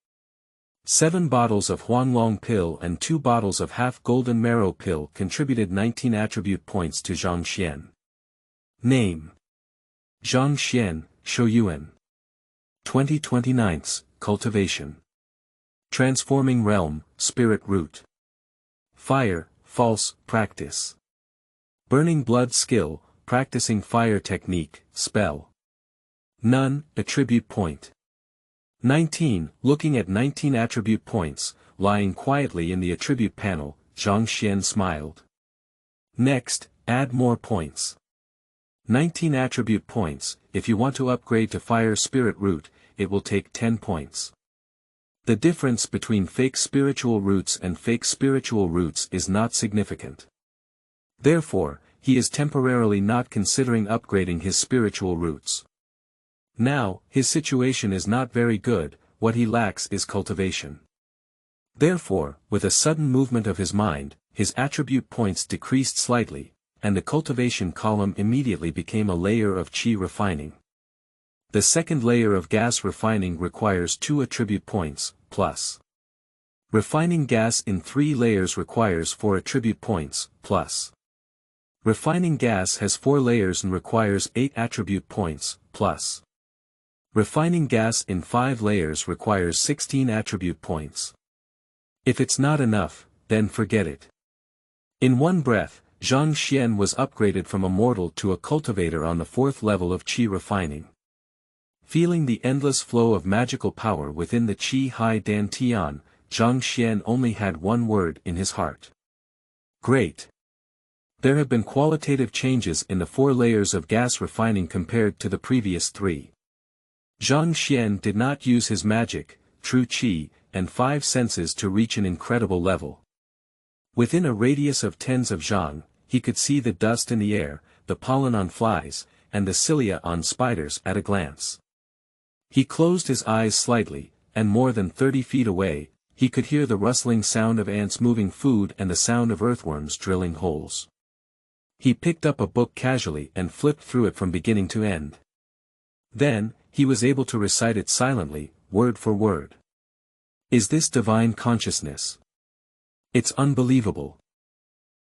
7 bottles of Huanglong pill and 2 bottles of half-golden marrow pill contributed 19 attribute points to Zhang Xian. Name: Zhang Xian, Shouyuan. 2029, Cultivation. Transforming Realm, Spirit Root. Fire, False, Practice. Burning Blood Skill, Practicing Fire Technique, Spell. None, Attribute Point. 19, looking at 19 attribute points, lying quietly in the attribute panel, Zhang Xian smiled. Next, add more points. 19 attribute points. If you want to upgrade to Fire Spirit Root, it will take 10 points. The difference between fake spiritual roots and fake spiritual roots is not significant. Therefore, he is temporarily not considering upgrading his spiritual roots. Now, his situation is not very good, what he lacks is cultivation. Therefore, with a sudden movement of his mind, his attribute points decreased slightly, and the cultivation column immediately became a layer of qi refining. The second layer of gas refining requires 2 attribute points, plus. Refining gas in 3 layers requires 4 attribute points, plus. Refining gas has 4 layers and requires 8 attribute points, plus. Refining gas in 5 layers requires 16 attribute points. If it's not enough, then forget it. In one breath, Zhang Xian was upgraded from a mortal to a cultivator on the 4th level of qi refining. Feeling the endless flow of magical power within the qi hai dan tian, Zhang Xian only had one word in his heart. Great. There have been qualitative changes in the 4 layers of gas refining compared to the previous 3. Zhang Xian did not use his magic, true qi, and 5 senses to reach an incredible level. Within a radius of tens of zhang, he could see the dust in the air, the pollen on flies, and the cilia on spiders at a glance. He closed his eyes slightly, and more than 30 feet away, he could hear the rustling sound of ants moving food and the sound of earthworms drilling holes. He picked up a book casually and flipped through it from beginning to end. Then, he was able to recite it silently, word for word. Is this divine consciousness? It's unbelievable.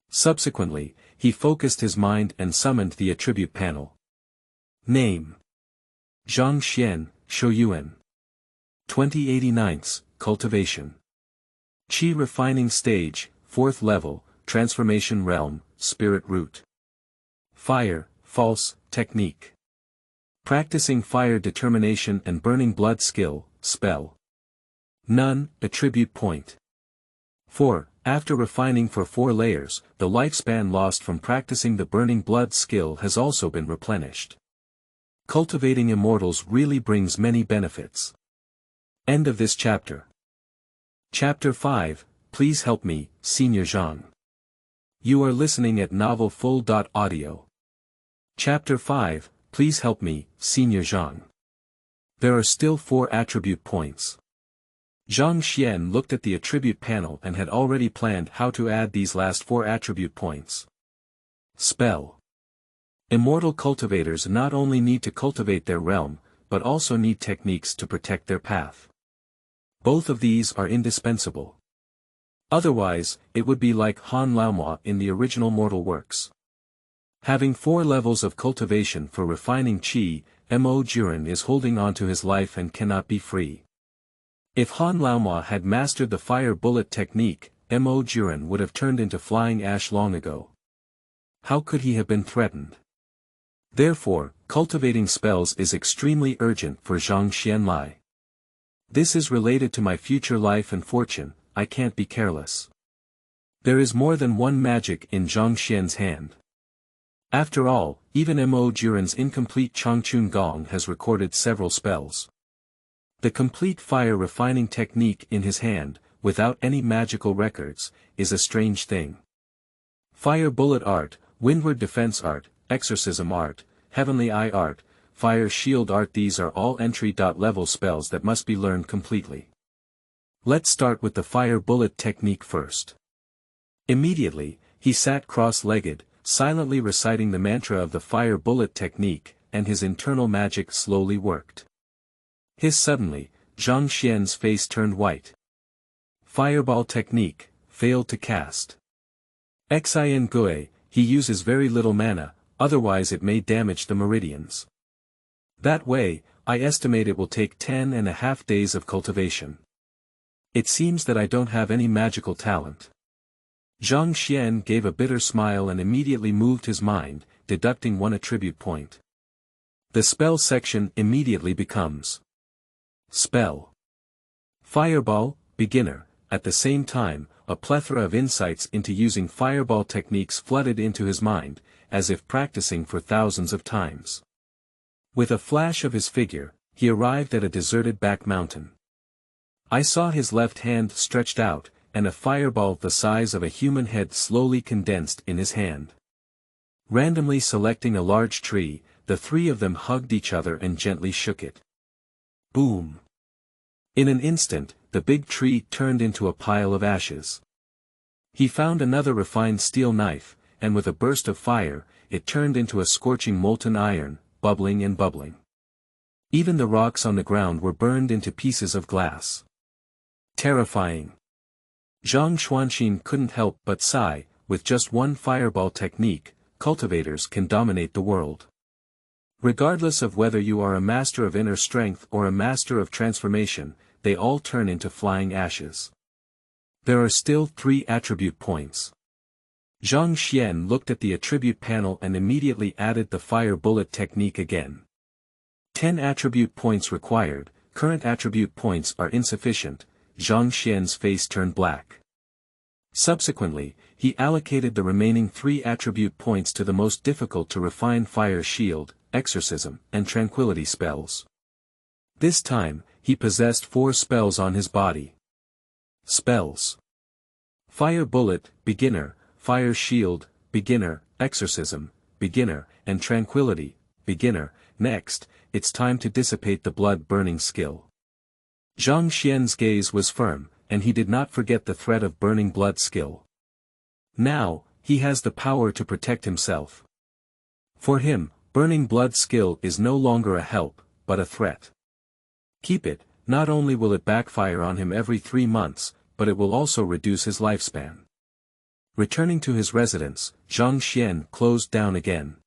Subsequently, he focused his mind and summoned the attribute panel. Name: Zhang Xian, Shouyuan. 2089, Cultivation. Qi Refining Stage, 4th Level, Transformation Realm, Spirit Root. Fire, False, Technique. Practicing Fire Determination and Burning Blood Skill, Spell. None, Attribute Point. 4. After refining for 4 layers, the lifespan lost from practicing the Burning Blood skill has also been replenished. Cultivating immortals really brings many benefits. End of this chapter. Chapter 5, Please Help Me, Senior Zhang. You are listening at novelfull.audio. Chapter 5, Please Help Me, Senior Zhang. There are still 4 attribute points. Zhang Xian looked at the attribute panel and had already planned how to add these last 4 attribute points. Spell. Immortal cultivators not only need to cultivate their realm, but also need techniques to protect their path. Both of these are indispensable. Otherwise, it would be like Han Laomo in the original mortal works. Having 4 levels of cultivation for refining qi, Mo Jiren is holding on to his life and cannot be free. If Han Laomo had mastered the fire bullet technique, Mo Jiren would have turned into flying ash long ago. How could he have been threatened? Therefore, cultivating spells is extremely urgent for Zhang Xianlai. This is related to my future life and fortune, I can't be careless. There is more than one magic in Zhang Xian's hand. After all, even Mo Jiren's incomplete Changchun Gong has recorded several spells. The complete fire refining technique in his hand, without any magical records, is a strange thing. Fire bullet art, windward defense art, exorcism art, heavenly eye art, fire shield art, these are all entry-level spells that must be learned completely. Let's start with the fire bullet technique first. Immediately, he sat cross-legged, silently reciting the mantra of the fire bullet technique, and his internal magic slowly worked. Suddenly, Zhang Xian's face turned white. Fireball technique, failed to cast. Xin Gui, he uses very little mana, otherwise it may damage the meridians. That way, I estimate it will take 10.5 days of cultivation. It seems that I don't have any magical talent. Zhang Xian gave a bitter smile and immediately moved his mind, deducting 1 attribute point. The spell section immediately becomes Spell. Fireball, beginner. At the same time, a plethora of insights into using fireball techniques flooded into his mind, as if practicing for thousands of times. With a flash of his figure, he arrived at a deserted back mountain. I saw his left hand stretched out, and a fireball the size of a human head slowly condensed in his hand. Randomly selecting a large tree, the three of them hugged each other and gently shook it. Boom! In an instant, the big tree turned into a pile of ashes. He found another refined steel knife, and with a burst of fire, it turned into a scorching molten iron, bubbling and bubbling. Even the rocks on the ground were burned into pieces of glass. Terrifying. Zhang Xuanxin couldn't help but sigh, with just one fireball technique, cultivators can dominate the world. Regardless of whether you are a master of inner strength or a master of transformation, they all turn into flying ashes. There are still 3 attribute points. Zhang Xian looked at the attribute panel and immediately added the fire bullet technique again. 10 attribute points required, current attribute points are insufficient. Zhang Xian's face turned black. Subsequently, he allocated the remaining 3 attribute points to the most difficult to refine fire shield, exorcism, and tranquility spells. This time, he possessed 4 spells on his body. Spells. Fire bullet, beginner, fire shield, beginner, exorcism, beginner, and tranquility, beginner. Next, it's time to dissipate the blood-burning skill. Zhang Xian's gaze was firm, and he did not forget the threat of burning blood skill. Now, he has the power to protect himself. For him, burning blood skill is no longer a help, but a threat. Keep it, not only will it backfire on him every 3 months, but it will also reduce his lifespan. Returning to his residence, Zhang Xian closed down again.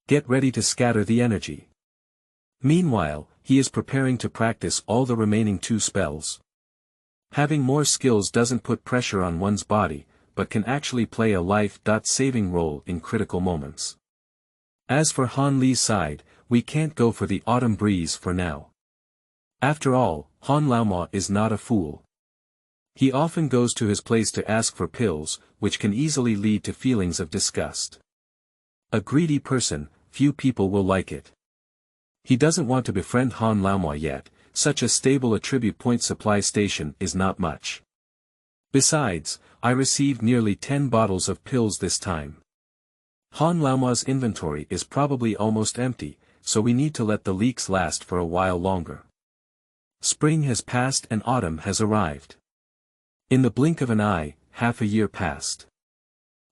Get ready to scatter the energy. Meanwhile, he is preparing to practice all the remaining 2 spells. Having more skills doesn't put pressure on one's body, but can actually play a life-saving role in critical moments. As for Han Li's side, we can't go for the autumn breeze for now. After all, Han Laomo is not a fool. He often goes to his place to ask for pills, which can easily lead to feelings of disgust. A greedy person, few people will like it. He doesn't want to befriend Han Laomo yet, such a stable attribute point supply station is not much. Besides, I received nearly 10 bottles of pills this time. Han Laomo's inventory is probably almost empty, so we need to let the leaks last for a while longer. Spring has passed and autumn has arrived. In the blink of an eye, half a year passed.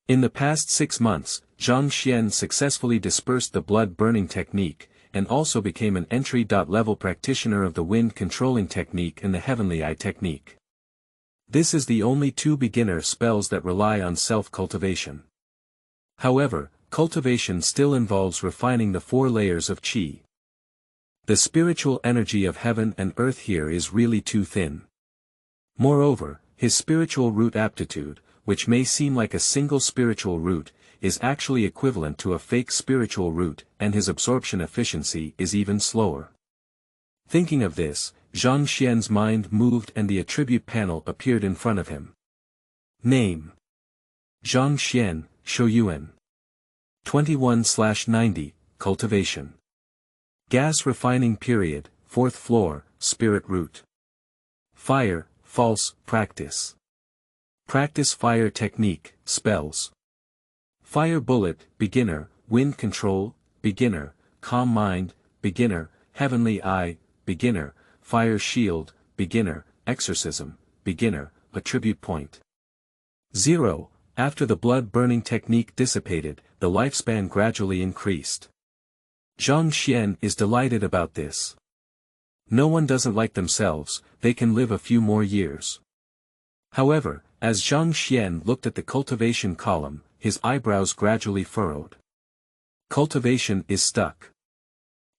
In the past 6 months, Zhang Xian successfully dispersed the blood-burning technique, and also became an entry-level practitioner of the wind-controlling technique and the heavenly eye technique. This is the only 2 beginner spells that rely on self-cultivation. However, cultivation still involves refining the 4 layers of qi. The spiritual energy of heaven and earth here is really too thin. Moreover, his spiritual root aptitude, which may seem like a single spiritual root, is actually equivalent to a fake spiritual root, and his absorption efficiency is even slower. Thinking of this, Zhang Xian's mind moved and the attribute panel appeared in front of him. Name: Zhang Xian, Shouyuan. 21/90, Cultivation. Gas refining period, 4th floor, spirit root. Fire, false, practice. Practice fire technique, spells. Fire bullet, beginner, wind control, beginner, calm mind, beginner, heavenly eye, beginner, fire shield, beginner, exorcism, beginner, attribute point. 0. After the blood-burning technique dissipated, the lifespan gradually increased. Zhang Xian is delighted about this. No one doesn't like themselves, they can live a few more years. However, as Zhang Xian looked at the cultivation column, his eyebrows gradually furrowed. Cultivation is stuck.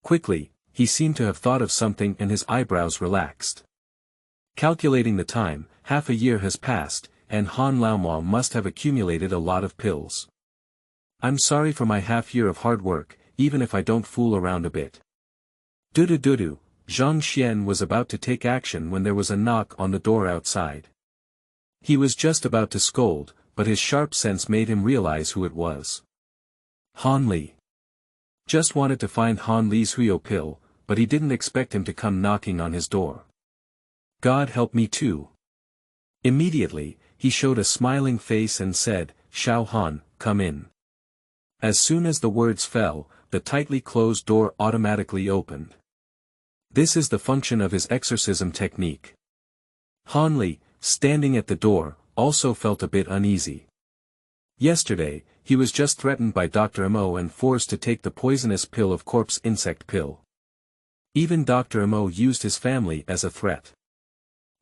Quickly, he seemed to have thought of something and his eyebrows relaxed. Calculating the time, half a year has passed, and Han Laomo must have accumulated a lot of pills. I'm sorry for my half year of hard work, even if I don't fool around a bit. Dudu, Zhang Xian was about to take action when there was a knock on the door outside. He was just about to scold, but his sharp sense made him realize who it was. Han Li. Just wanted to find Han Li's Huyo pill, but he didn't expect him to come knocking on his door. God help me too. Immediately, he showed a smiling face and said, Xiao Han, come in. As soon as the words fell, the tightly closed door automatically opened. This is the function of his exorcism technique. Han Li, standing at the door, also felt a bit uneasy. Yesterday, he was just threatened by Dr. Mo and forced to take the poisonous pill of corpse insect pill. Even Dr. Mo used his family as a threat.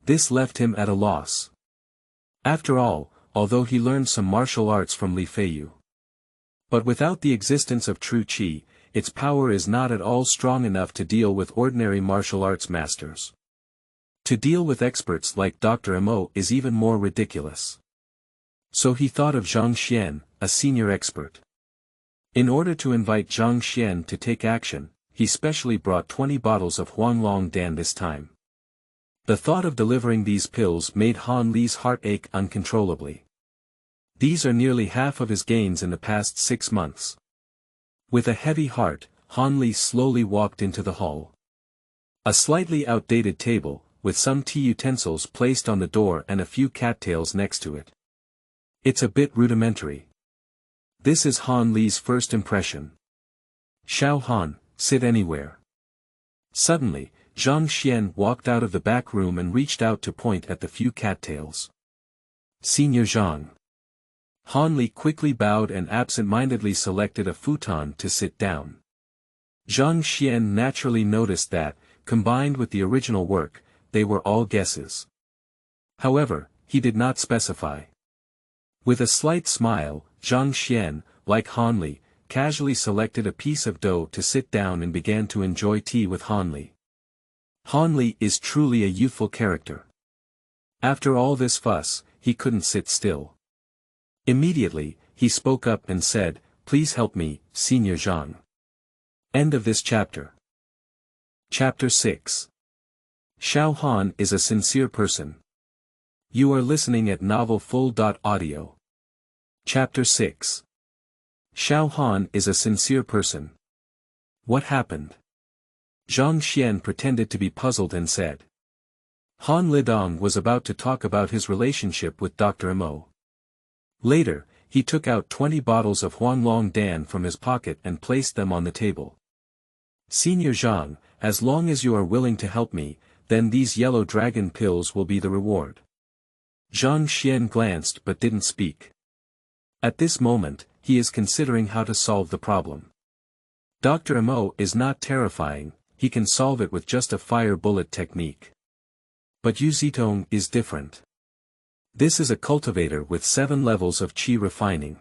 This left him at a loss. After all, although he learned some martial arts from Li Feiyu. But without the existence of true qi, its power is not at all strong enough to deal with ordinary martial arts masters. To deal with experts like Dr. Mo is even more ridiculous. So he thought of Zhang Xian, a senior expert. In order to invite Zhang Xian to take action, he specially brought 20 bottles of Huanglong Dan this time. The thought of delivering these pills made Han Li's heart ache uncontrollably. These are nearly half of his gains in the past 6 months. With a heavy heart, Han Li slowly walked into the hall. A slightly outdated table, with some tea utensils placed on the door and a few cattails next to it. It's a bit rudimentary. This is Han Li's first impression. Xiao Han, sit anywhere. Suddenly, Zhang Xian walked out of the back room and reached out to point at the few cattails. Senior Zhang. Han Li quickly bowed and absent-mindedly selected a futon to sit down. Zhang Xian naturally noticed that, combined with the original work, they were all guesses. However, he did not specify. With a slight smile, Zhang Xian, like Han Li, casually selected a piece of dough to sit down and began to enjoy tea with Han Li. Han Li is truly a youthful character. After all this fuss, he couldn't sit still. Immediately, he spoke up and said, "Please help me, Senior Zhang." End of this chapter. Chapter 6. Xiao Han is a sincere person. You are listening at novelfull.audio. Chapter 6. Xiao Han is a sincere person. What happened? Zhang Xian pretended to be puzzled and said. Han Lidong was about to talk about his relationship with Dr. Mo. Later, he took out 20 bottles of Huanglong Dan from his pocket and placed them on the table. Senior Zhang, as long as you are willing to help me, then these yellow dragon pills will be the reward. Zhang Xian glanced but didn't speak. At this moment, he is considering how to solve the problem. Dr. Mo is not terrifying, he can solve it with just a fire bullet technique. But Yu Zitong is different. This is a cultivator with 7 levels of qi refining.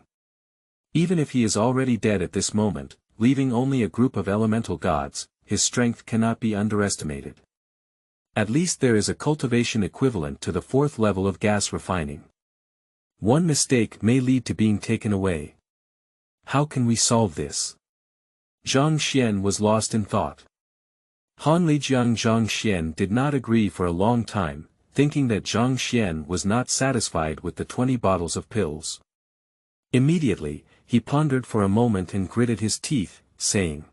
Even if he is already dead at this moment, leaving only a group of elemental gods, his strength cannot be underestimated. At least there is a cultivation equivalent to the 4th level of gas refining. One mistake may lead to being taken away. How can we solve this? Zhang Xian was lost in thought. Han Lijiang Zhang Xian did not agree for a long time, thinking that Zhang Xian was not satisfied with the 20 bottles of pills. Immediately, he pondered for a moment and gritted his teeth, saying,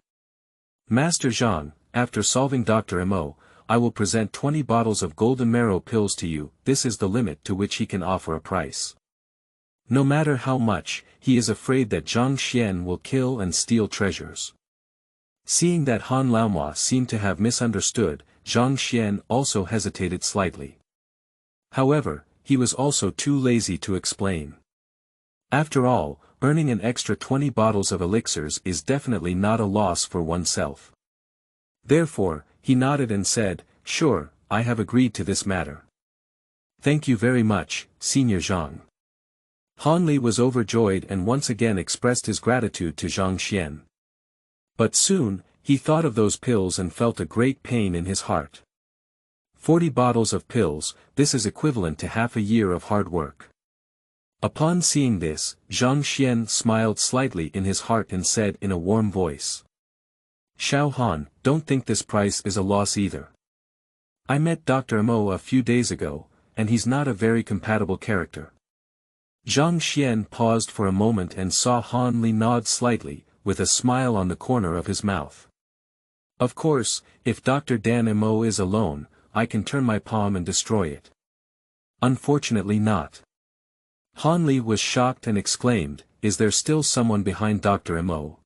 Master Zhang, after solving Dr. Mo, I will present 20 bottles of golden marrow pills to you. This is the limit to which he can offer a price. No matter how much, he is afraid that Zhang Xian will kill and steal treasures. Seeing that Han Laomo seemed to have misunderstood, Zhang Xian also hesitated slightly. However, he was also too lazy to explain. After all, earning an extra 20 bottles of elixirs is definitely not a loss for oneself. Therefore, he nodded and said, "Sure, I have agreed to this matter. Thank you very much, Senior Zhang." Han Li was overjoyed and once again expressed his gratitude to Zhang Xian. But soon, he thought of those pills and felt a great pain in his heart. 40 bottles of pills, this is equivalent to half a year of hard work. Upon seeing this, Zhang Xian smiled slightly in his heart and said in a warm voice, "Xiao Han, don't think this price is a loss either. I met Dr. Mo a few days ago, and he's not a very compatible character." Zhang Xian paused for a moment and saw Han Li nod slightly, with a smile on the corner of his mouth. "Of course, if Dr. Dan Mo is alone, I can turn my palm and destroy it. Unfortunately not." Han Li was shocked and exclaimed, "Is there still someone behind Dr. Mo?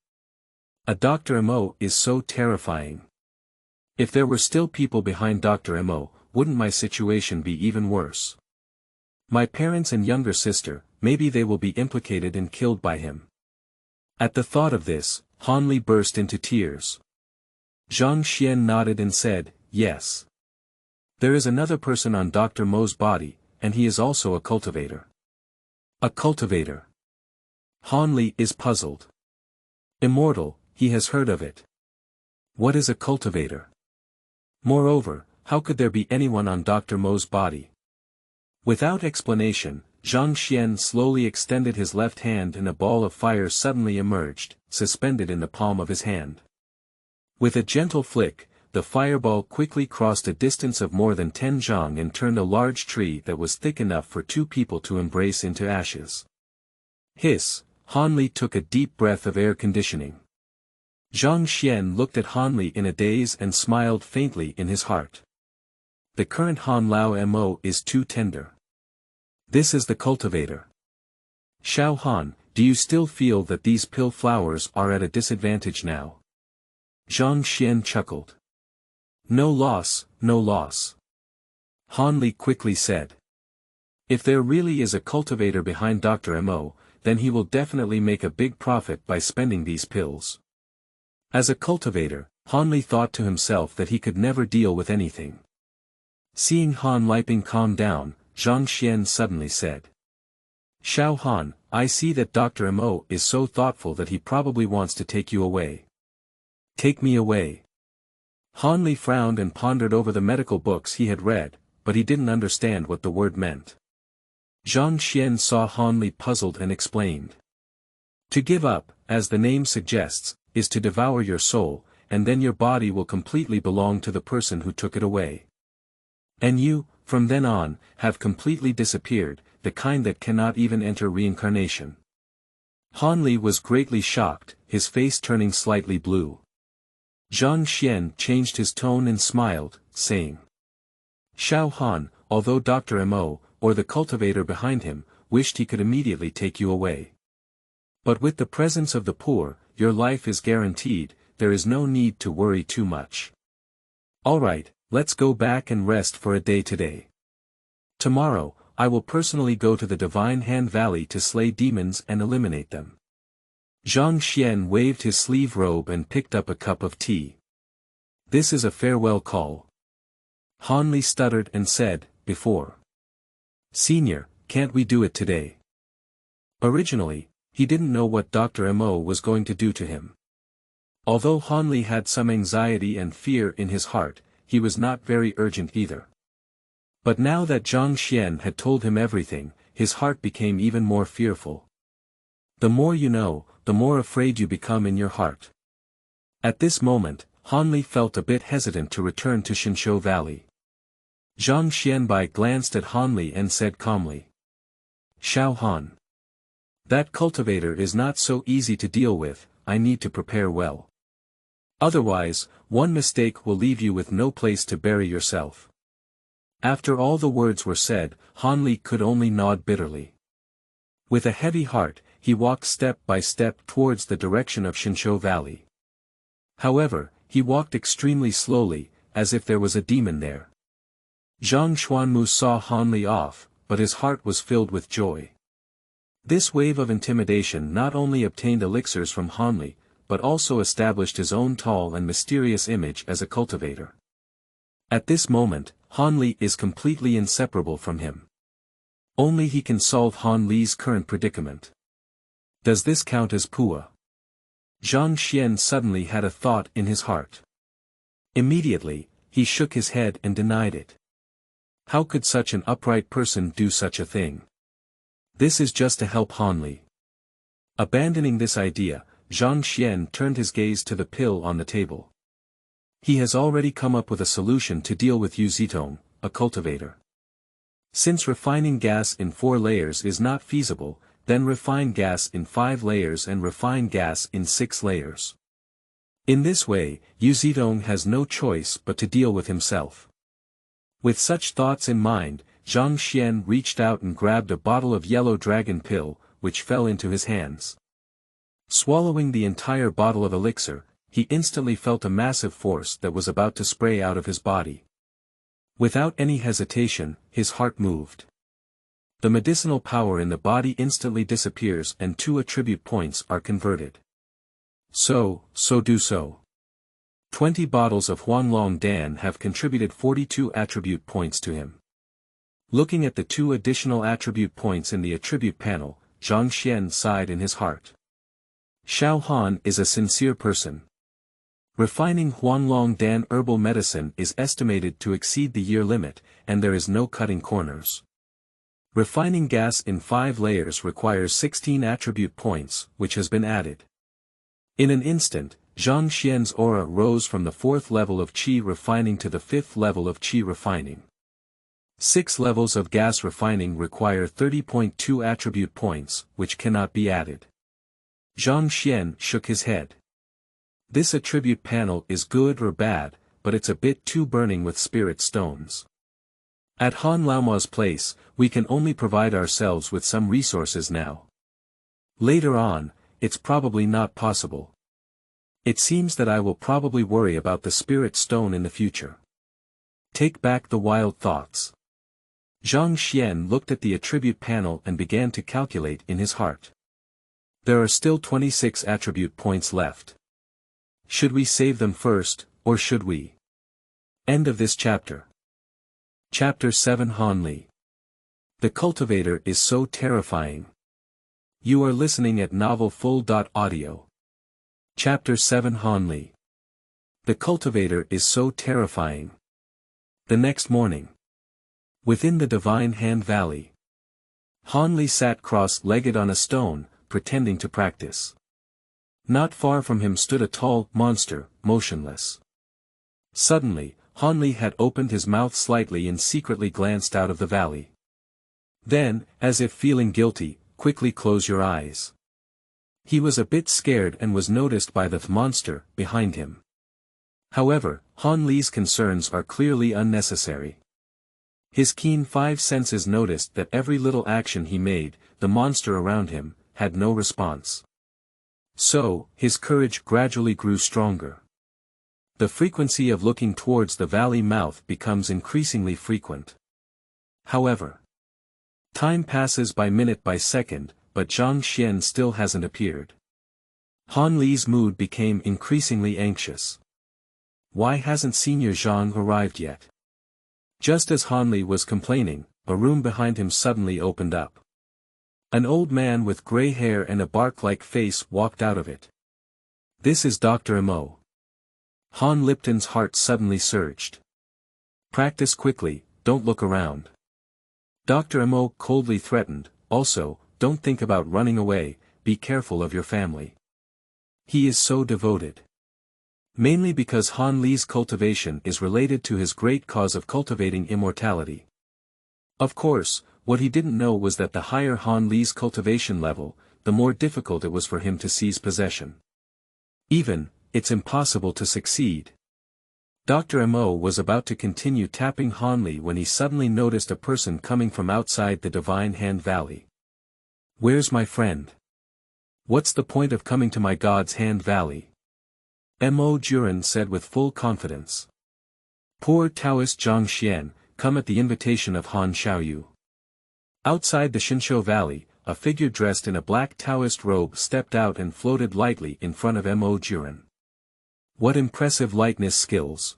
A Dr. Mo is so terrifying. If there were still people behind Dr. Mo, wouldn't my situation be even worse? My parents and younger sister, maybe they will be implicated and killed by him." At the thought of this, Han Li burst into tears. Zhang Xian nodded and said, "Yes. There is another person on Dr. Mo's body, and he is also a cultivator." "A cultivator?" Han Li is puzzled. Immortal, he has heard of it. What is a cultivator? Moreover, how could there be anyone on Dr. Mo's body? Without explanation, Zhang Xian slowly extended his left hand and a ball of fire suddenly emerged, suspended in the palm of his hand. With a gentle flick, the fireball quickly crossed a distance of more than 10 zhang and turned a large tree that was thick enough for 2 people to embrace into ashes. Hiss, Han Li took a deep breath of air conditioning. Zhang Xian looked at Han Li in a daze and smiled faintly in his heart. The current Han Laomo is too tender. This is the cultivator. Xiao Han, do you still feel that these pill flowers are at a disadvantage now? Zhang Xian chuckled. No loss, no loss. Han Li quickly said. If there really is a cultivator behind Dr. Mo, then he will definitely make a big profit by spending these pills. As a cultivator, Han Li thought to himself that he could never deal with anything. Seeing Han Liping calm down, Zhang Xian suddenly said. Xiao Han, I see that Dr. Mo is so thoughtful that he probably wants to take you away. Take me away. Han Li frowned and pondered over the medical books he had read, but he didn't understand what the word meant. Zhang Xian saw Han Li puzzled and explained. To give up, as the name suggests, is to devour your soul, and then your body will completely belong to the person who took it away. And you, from then on, have completely disappeared, the kind that cannot even enter reincarnation. Han Li was greatly shocked, his face turning slightly blue. Zhang Xian changed his tone and smiled, saying. Xiao Han, although Dr. Mo, or the cultivator behind him, wished he could immediately take you away. But with the presence of the poor, your life is guaranteed, there is no need to worry too much. Alright, let's go back and rest for a day today. Tomorrow, I will personally go to the Divine Hand Valley to slay demons and eliminate them. Zhang Xian waved his sleeve robe and picked up a cup of tea. This is a farewell call. Han Li stuttered and said, before. Senior, can't we do it today? Originally, he didn't know what Dr. Mo was going to do to him. Although Han Li had some anxiety and fear in his heart, he was not very urgent either. But now that Zhang Xian had told him everything, his heart became even more fearful. The more you know, the more afraid you become in your heart. At this moment, Han Li felt a bit hesitant to return to Xinshu Valley. Zhang Xianbai glanced at Han Li and said calmly. Xiao Han. That cultivator is not so easy to deal with, I need to prepare well. Otherwise, one mistake will leave you with no place to bury yourself. After all the words were said, Han Li could only nod bitterly. With a heavy heart, he walked step by step towards the direction of Xinshu Valley. However, he walked extremely slowly, as if there was a demon there. Zhang Xuanmu saw Han Li off, but his heart was filled with joy. This wave of intimidation not only obtained elixirs from Han Li, but also established his own tall and mysterious image as a cultivator. At this moment, Han Li is completely inseparable from him. Only he can solve Han Li's current predicament. Does this count as Pua? Zhang Xian suddenly had a thought in his heart. Immediately, he shook his head and denied it. How could such an upright person do such a thing? This is just to help Han Li. Abandoning this idea, Zhang Xian turned his gaze to the pill on the table. He has already come up with a solution to deal with Yu Zitong, a cultivator. Since refining gas in 4 layers is not feasible, then refine gas in 5 layers and refine gas in 6 layers. In this way, Yu Zitong has no choice but to deal with himself. With such thoughts in mind, Zhang Xian reached out and grabbed a bottle of yellow dragon pill, which fell into his hands. Swallowing the entire bottle of elixir, he instantly felt a massive force that was about to spray out of his body. Without any hesitation, his heart moved. The medicinal power in the body instantly disappears and 2 attribute points are converted. So 20 bottles of Huanglong Dan have contributed 42 attribute points to him. Looking at the 2 additional attribute points in the attribute panel, Zhang Xian sighed in his heart. Xiao Han is a sincere person. Refining Huanglong Dan herbal medicine is estimated to exceed the year limit, and there is no cutting corners. Refining gas in 5 layers requires 16 attribute points, which has been added. In an instant, Zhang Xian's aura rose from the 4th level of qi refining to the 5th level of qi refining. 6 levels of gas refining require 30.2 attribute points, which cannot be added. Zhang Xian shook his head. This attribute panel is good or bad, but it's a bit too burning with spirit stones. At Han Laomo's place, we can only provide ourselves with some resources now. Later on, it's probably not possible. It seems that I will probably worry about the spirit stone in the future. Take back the wild thoughts. Zhang Xian looked at the attribute panel and began to calculate in his heart. There are still 26 attribute points left. Should we save them first, or should we? End of this chapter. Chapter 7 Han Li. The cultivator is so terrifying. You are listening at novelfull.audio. Chapter 7 Han Li. The cultivator is so terrifying. The next morning. Within the Divine Hand Valley. Han Li sat cross-legged on a stone, pretending to practice. Not far from him stood a tall monster, motionless. Suddenly, Han Li had opened his mouth slightly and secretly glanced out of the valley. Then, as if feeling guilty, quickly close your eyes. He was a bit scared and was noticed by the monster behind him. However, Han Li's concerns are clearly unnecessary. His keen 5 senses noticed that every little action he made, the monster around him, had no response. So, his courage gradually grew stronger. The frequency of looking towards the valley mouth becomes increasingly frequent. However, time passes by minute by second, but Zhang Xian still hasn't appeared. Han Li's mood became increasingly anxious. Why hasn't Senior Zhang arrived yet? Just as Han Li was complaining, a room behind him suddenly opened up. An old man with gray hair and a bark-like face walked out of it. This is Dr. Mo. Han Lipton's heart suddenly surged. Practice quickly, don't look around. Dr. Mo coldly threatened, also, don't think about running away, be careful of your family. He is so devoted. Mainly because Han Li's cultivation is related to his great cause of cultivating immortality. Of course, what he didn't know was that the higher Han Li's cultivation level, the more difficult it was for him to seize possession. Even, it's impossible to succeed. Dr. Mo was about to continue tapping Hanli when he suddenly noticed a person coming from outside the Divine Hand Valley. Where's my friend? What's the point of coming to my God's Hand Valley? Mo Juran said with full confidence. Poor Taoist Zhang Xian, come at the invitation of Han Xiaoyu. Outside the Xinshou Valley, a figure dressed in a black Taoist robe stepped out and floated lightly in front of Mo Juran. What impressive lightness skills!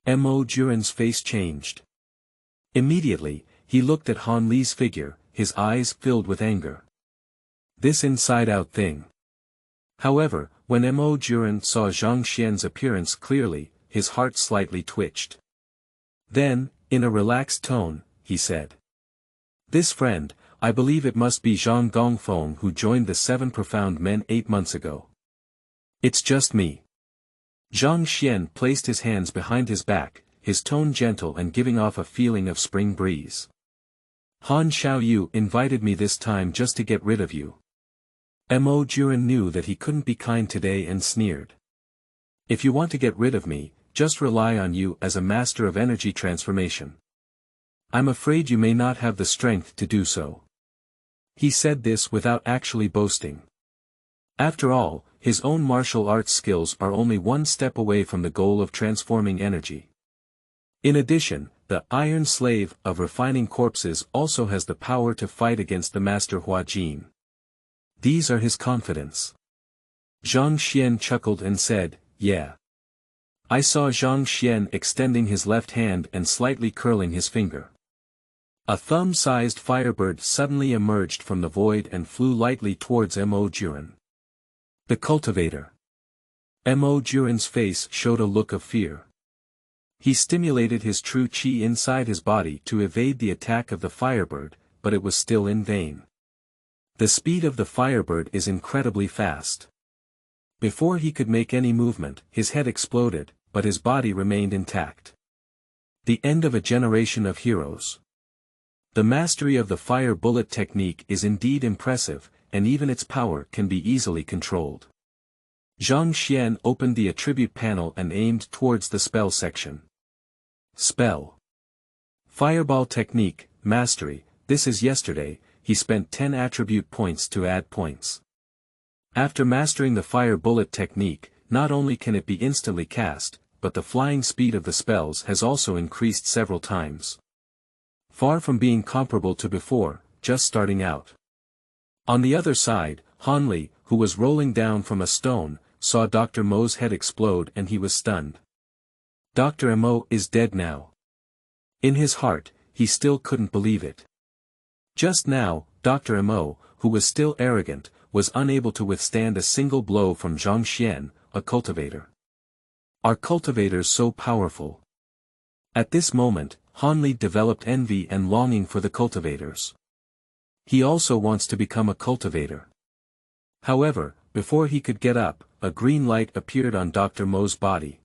Mo Juran's face changed. Immediately, he looked at Han Li's figure, his eyes filled with anger. This inside-out thing. However, when Mo Juran saw Zhang Xian's appearance clearly, his heart slightly twitched. Then, in a relaxed tone, he said. This friend, I believe it must be Zhang Gongfeng who joined the 7 Profound Men 8 months ago. It's just me. Zhang Xian placed his hands behind his back, his tone gentle and giving off a feeling of spring breeze. Han Xiaoyu invited me this time just to get rid of you. Mo Juran knew that he couldn't be kind today and sneered. If you want to get rid of me, just rely on you as a master of energy transformation. I'm afraid you may not have the strength to do so. He said this without actually boasting. After all, his own martial arts skills are only one step away from the goal of transforming energy. In addition, the Iron Slave of Refining Corpses also has the power to fight against the Master Hua Jin. These are his confidence. Zhang Xian chuckled and said, yeah. I saw Zhang Xian extending his left hand and slightly curling his finger. A thumb-sized firebird suddenly emerged from the void and flew lightly towards Mo Juran. The cultivator. Mo Juran's face showed a look of fear. He stimulated his true qi inside his body to evade the attack of the firebird, but it was still in vain. The speed of the firebird is incredibly fast. Before he could make any movement, his head exploded, but his body remained intact. The end of a generation of heroes. The mastery of the fire bullet technique is indeed impressive, and even its power can be easily controlled. Zhang Xian opened the attribute panel and aimed towards the spell section. Spell. Fireball technique, mastery, this is yesterday, he spent 10 attribute points to add points. After mastering the fire bullet technique, not only can it be instantly cast, but the flying speed of the spells has also increased several times. Far from being comparable to before, just starting out. On the other side, Hanli, who was rolling down from a stone, saw Dr. Mo's head explode and he was stunned. Dr. Mo is dead now. In his heart, he still couldn't believe it. Just now, Dr. Mo, who was still arrogant, was unable to withstand a single blow from Zhang Xian, a cultivator. Are cultivators so powerful? At this moment, Hanli developed envy and longing for the cultivators. He also wants to become a cultivator. However, before he could get up, a green light appeared on Dr. Mo's body.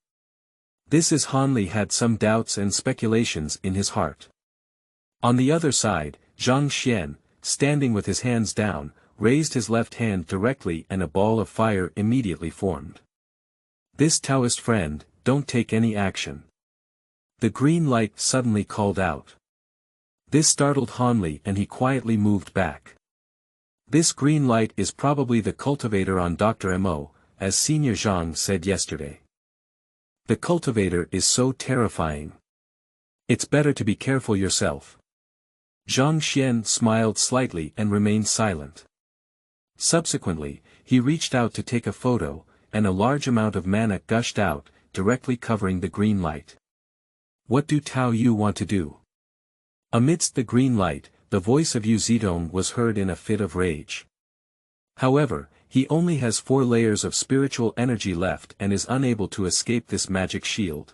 This is Hanli had some doubts and speculations in his heart. On the other side, Zhang Xian, standing with his hands down, raised his left hand directly and a ball of fire immediately formed. This Taoist friend, don't take any action. The green light suddenly called out. This startled Hanli and he quietly moved back. This green light is probably the cultivator on Dr. Mo, as Senior Zhang said yesterday. The cultivator is so terrifying. It's better to be careful yourself. Zhang Xian smiled slightly and remained silent. Subsequently, he reached out to take a photo, and a large amount of mana gushed out, directly covering the green light. What do Tao Yu want to do? Amidst the green light, the voice of Yu Zidong was heard in a fit of rage. However, he only has 4 layers of spiritual energy left and is unable to escape this magic shield.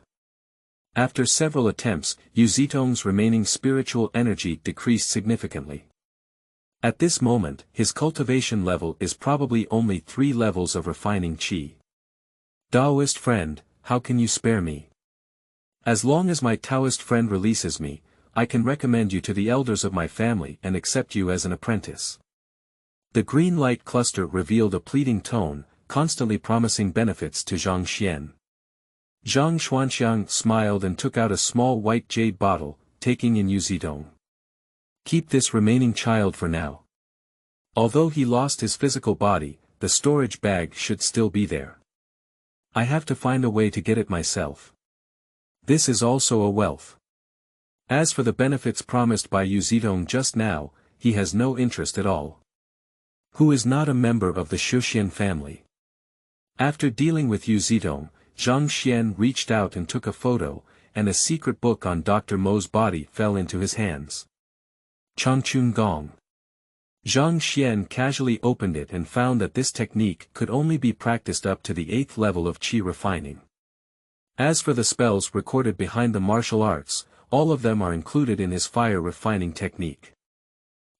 After several attempts, Yu Zitong's remaining spiritual energy decreased significantly. At this moment, his cultivation level is probably only 3 levels of refining qi. Taoist friend, how can you spare me? As long as my Taoist friend releases me, I can recommend you to the elders of my family and accept you as an apprentice. The green light cluster revealed a pleading tone, constantly promising benefits to Zhang Xian. Zhang Xuanxiang smiled and took out a small white jade bottle, taking in Yuzidong. Keep this remaining child for now. Although he lost his physical body, the storage bag should still be there. I have to find a way to get it myself. This is also a wealth. As for the benefits promised by Yuzidong just now, he has no interest at all. Who is not a member of the Shuxian family. After dealing with Yuzidong, Zhang Xian reached out and took a photo, and a secret book on Dr. Mo's body fell into his hands. Changchun Gong. Zhang Xian casually opened it and found that this technique could only be practiced up to the 8th level of qi refining. As for the spells recorded behind the martial arts, all of them are included in his fire refining technique.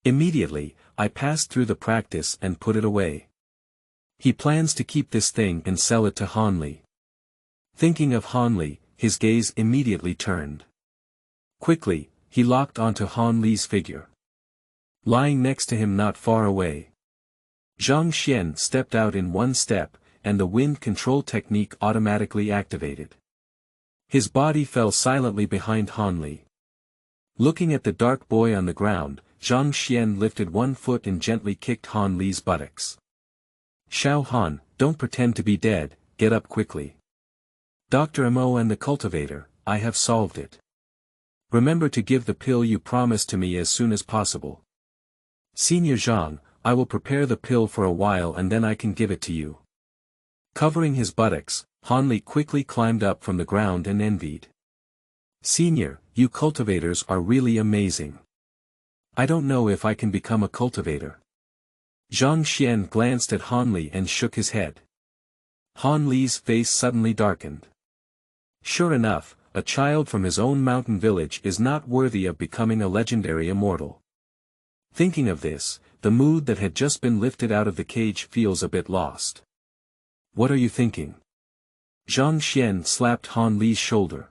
Immediately, I passed through the practice and put it away. He plans to keep this thing and sell it to Han Li. Thinking of Han Li, his gaze immediately turned. Quickly, he locked onto Han Li's figure. Lying next to him not far away. Zhang Xian stepped out in one step, and the wind control technique automatically activated. His body fell silently behind Han Li. Looking at the dark boy on the ground, Zhang Xian lifted one foot and gently kicked Han Li's buttocks. Xiao Han, don't pretend to be dead, get up quickly. Dr. Mo and the cultivator, I have solved it. Remember to give the pill you promised to me as soon as possible. Senior Zhang, I will prepare the pill for a while and then I can give it to you. Covering his buttocks, Han Li quickly climbed up from the ground and envied. Senior, you cultivators are really amazing. I don't know if I can become a cultivator. Zhang Xian glanced at Han Li and shook his head. Han Li's face suddenly darkened. Sure enough, a child from his own mountain village is not worthy of becoming a legendary immortal. Thinking of this, the mood that had just been lifted out of the cage feels a bit lost. What are you thinking? Zhang Xian slapped Han Li's shoulder.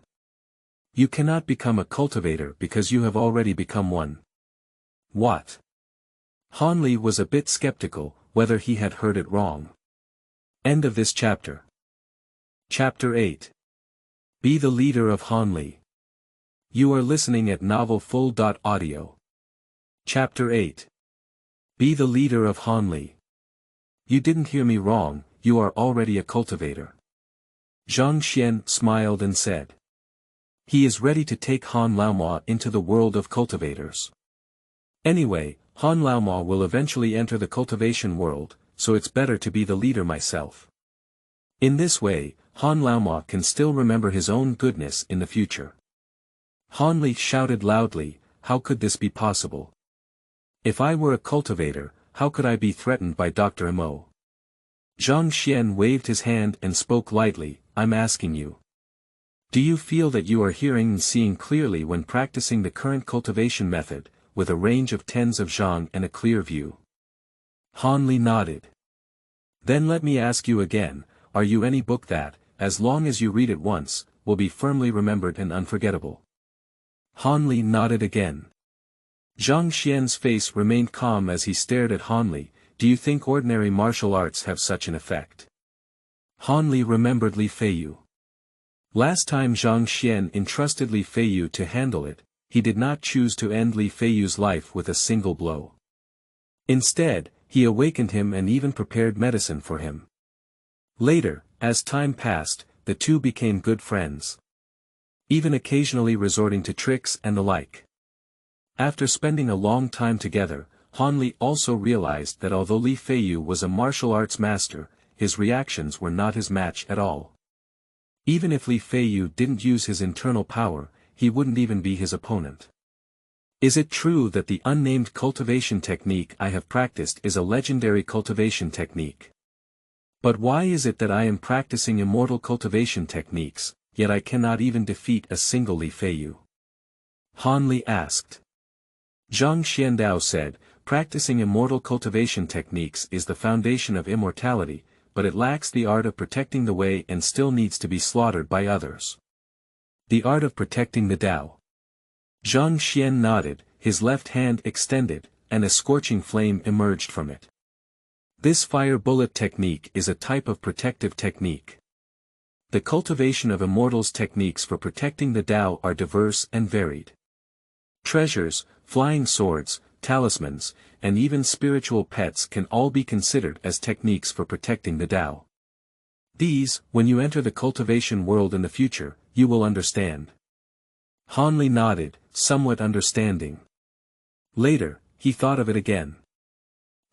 You cannot become a cultivator because you have already become one. What? Han Li was a bit skeptical, whether he had heard it wrong. End of this chapter. Chapter 8. Be the leader of Han Li. You are listening at novelfull.audio. Chapter 8. Be the leader of Han Li. You didn't hear me wrong, you are already a cultivator. Zhang Xian smiled and said. He is ready to take Han Laomo into the world of cultivators. Anyway, Han Laomo will eventually enter the cultivation world, so it's better to be the leader myself. In this way, Han Laomo can still remember his own goodness in the future. Han Li shouted loudly, how could this be possible? If I were a cultivator, how could I be threatened by Dr. Mo? Zhang Xian waved his hand and spoke lightly, I'm asking you. Do you feel that you are hearing and seeing clearly when practicing the current cultivation method, with a range of tens of zhang and a clear view? Han Li nodded. Then let me ask you again, are you any book that, as long as you read it once, will be firmly remembered and unforgettable? Han Li nodded again. Zhang Xian's face remained calm as he stared at Han Li. Do you think ordinary martial arts have such an effect? Han Li remembered Li Feiyu. Last time Zhang Xian entrusted Li Feiyu to handle it, he did not choose to end Li Feiyu's life with a single blow. Instead, he awakened him and even prepared medicine for him. Later, as time passed, the two became good friends. Even occasionally resorting to tricks and the like. After spending a long time together, Han Li also realized that although Li Feiyu was a martial arts master, his reactions were not his match at all. Even if Li Feiyu didn't use his internal power, he wouldn't even be his opponent. Is it true that the unnamed cultivation technique I have practiced is a legendary cultivation technique? But why is it that I am practicing immortal cultivation techniques, yet I cannot even defeat a single Li Feiyu? Han Li asked. Zhang Xiandao said, practicing immortal cultivation techniques is the foundation of immortality, but it lacks the art of protecting the way and still needs to be slaughtered by others. The art of protecting the Tao. Zhang Xian nodded, his left hand extended, and a scorching flame emerged from it. This fire bullet technique is a type of protective technique. The cultivation of immortals techniques for protecting the Tao are diverse and varied. Treasures, flying swords, talismans, and even spiritual pets can all be considered as techniques for protecting the Tao. These, when you enter the cultivation world in the future, you will understand. Han Li nodded, somewhat understanding. Later, he thought of it again.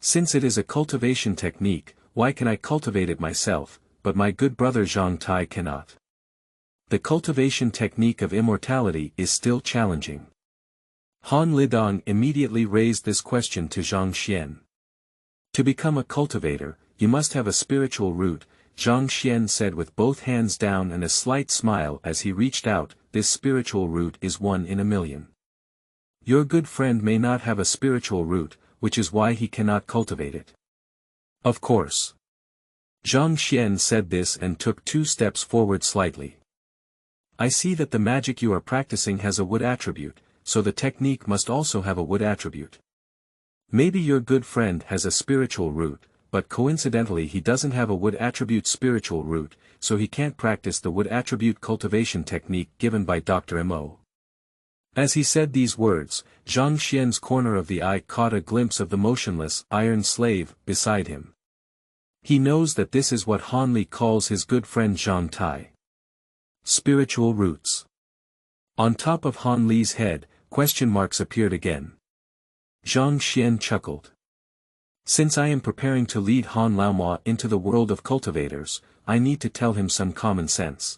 Since it is a cultivation technique, why can I cultivate it myself, but my good brother Zhang Tai cannot? The cultivation technique of immortality is still challenging. Han Lidong immediately raised this question to Zhang Xian. To become a cultivator, you must have a spiritual root, Zhang Xian said with both hands down and a slight smile as he reached out. This spiritual root is 1 in a million. Your good friend may not have a spiritual root, which is why he cannot cultivate it. Of course. Zhang Xian said this and took 2 steps forward slightly. I see that the magic you are practicing has a wood attribute, so the technique must also have a wood attribute. Maybe your good friend has a spiritual root, but coincidentally he doesn't have a wood attribute spiritual root, so he can't practice the wood attribute cultivation technique given by Dr. Mo. As he said these words, Zhang Xian's corner of the eye caught a glimpse of the motionless iron slave beside him. He knows that this is what Han Li calls his good friend Zhang Tai. Spiritual roots. On top of Han Li's head, question marks appeared again. Zhang Xian chuckled. Since I am preparing to lead Han Laomo into the world of cultivators, I need to tell him some common sense.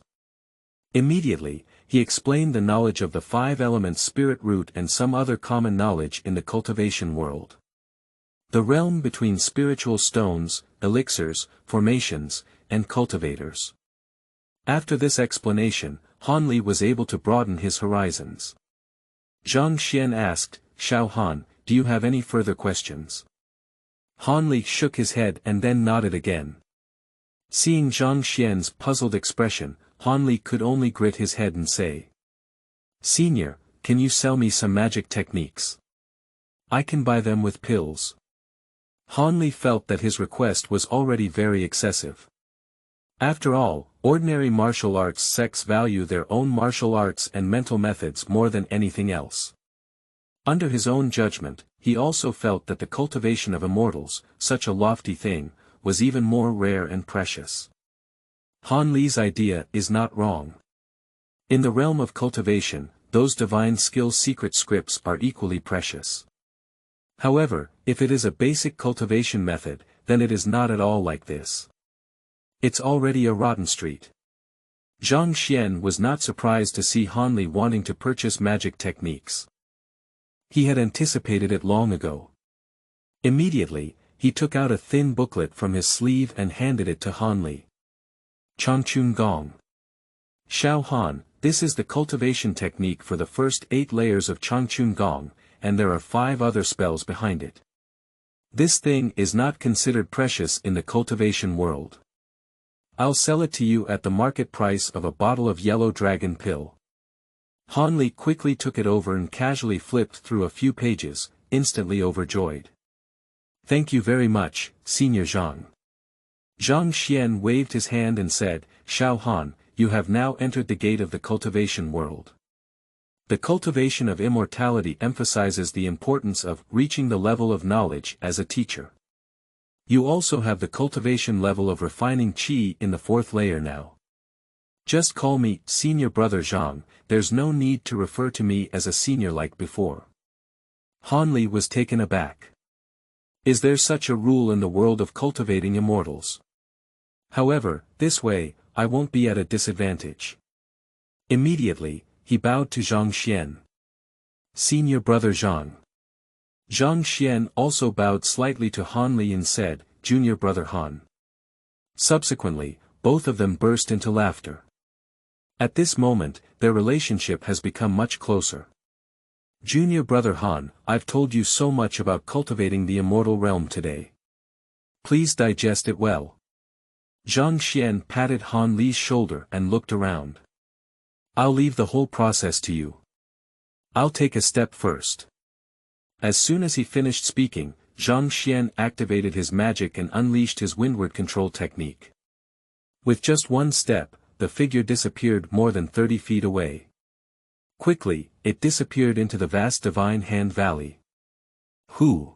Immediately, he explained the knowledge of the 5 elements spirit root and some other common knowledge in the cultivation world. The realm between spiritual stones, elixirs, formations, and cultivators. After this explanation, Han Li was able to broaden his horizons. Zhang Xian asked, Xiao Han, do you have any further questions? Han Li shook his head and then nodded again. Seeing Zhang Xian's puzzled expression, Han Li could only grit his head and say. Senior, can you sell me some magic techniques? I can buy them with pills. Han Li felt that his request was already very excessive. After all, ordinary martial arts sects value their own martial arts and mental methods more than anything else. Under his own judgment, he also felt that the cultivation of immortals, such a lofty thing, was even more rare and precious. Han Li's idea is not wrong. In the realm of cultivation, those divine skill secret scripts are equally precious. However, if it is a basic cultivation method, then it is not at all like this. It's already a rotten street. Zhang Xian was not surprised to see Han Li wanting to purchase magic techniques. He had anticipated it long ago. Immediately, he took out a thin booklet from his sleeve and handed it to Han Li. Changchun Gong. Xiao Han, this is the cultivation technique for the first 8 layers of Changchun Gong, and there are 5 other spells behind it. This thing is not considered precious in the cultivation world. I'll sell it to you at the market price of a bottle of yellow dragon pill. Han Li quickly took it over and casually flipped through a few pages, instantly overjoyed. Thank you very much, Senior Zhang. Zhang Xian waved his hand and said, Xiao Han, you have now entered the gate of the cultivation world. The cultivation of immortality emphasizes the importance of reaching the level of knowledge as a teacher. You also have the cultivation level of refining qi in the 4th layer now. Just call me Senior Brother Zhang, there's no need to refer to me as a senior like before. Han Li was taken aback. Is there such a rule in the world of cultivating immortals? However, this way, I won't be at a disadvantage. Immediately, he bowed to Zhang Xian. Senior Brother Zhang. Zhang Xian also bowed slightly to Han Li and said, Junior Brother Han. Subsequently, both of them burst into laughter. At this moment, their relationship has become much closer. Junior Brother Han, I've told you so much about cultivating the immortal realm today. Please digest it well. Zhang Xian patted Han Li's shoulder and looked around. I'll leave the whole process to you. I'll take a step first. As soon as he finished speaking, Zhang Xian activated his magic and unleashed his windward control technique. With just one step, the figure disappeared more than 30 feet away. Quickly, it disappeared into the vast Divine Hand Valley. Who?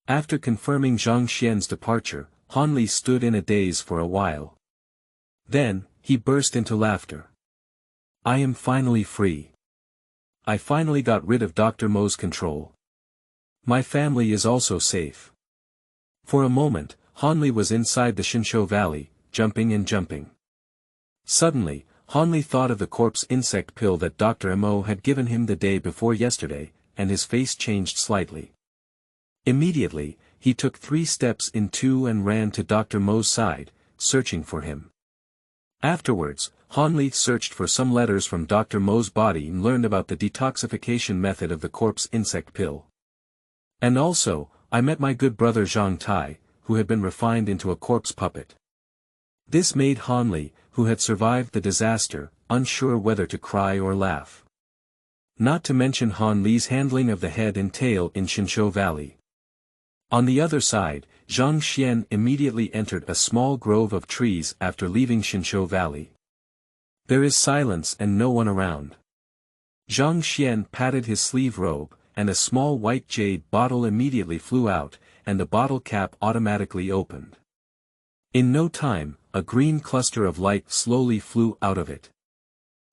After confirming Zhang Xian's departure, Han Li stood in a daze for a while. Then, he burst into laughter. I am finally free. I finally got rid of Dr. Mo's control. My family is also safe. For a moment, Han Li was inside the Xinshu Valley, jumping and jumping. Suddenly, Han Li thought of the corpse insect pill that Dr. Mo had given him the day before yesterday, and his face changed slightly. Immediately, he took 3 steps into and ran to Dr. Mo's side, searching for him. Afterwards, Han Li searched for some letters from Dr. Mo's body and learned about the detoxification method of the corpse insect pill. And also, I met my good brother Zhang Tai, who had been refined into a corpse puppet. This made Han Li, who had survived the disaster, unsure whether to cry or laugh. Not to mention Han Li's handling of the head and tail in Xinshu Valley. On the other side, Zhang Xian immediately entered a small grove of trees after leaving Xinshu Valley. There is silence and no one around. Zhang Xian patted his sleeve robe, and a small white jade bottle immediately flew out, and the bottle cap automatically opened. In no time, a green cluster of light slowly flew out of it.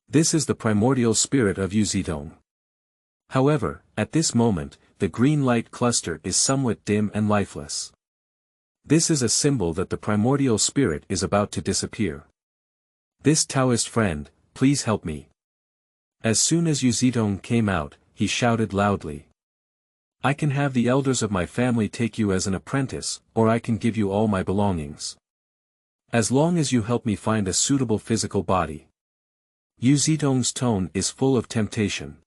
This is the primordial spirit of Yuzidong. However, at this moment, the green light cluster is somewhat dim and lifeless. This is a symbol that the primordial spirit is about to disappear. This Taoist friend, please help me. As soon as Yuzidong came out, he shouted loudly. I can have the elders of my family take you as an apprentice, or I can give you all my belongings. As long as you help me find a suitable physical body. Yuzidong's tone is full of temptation.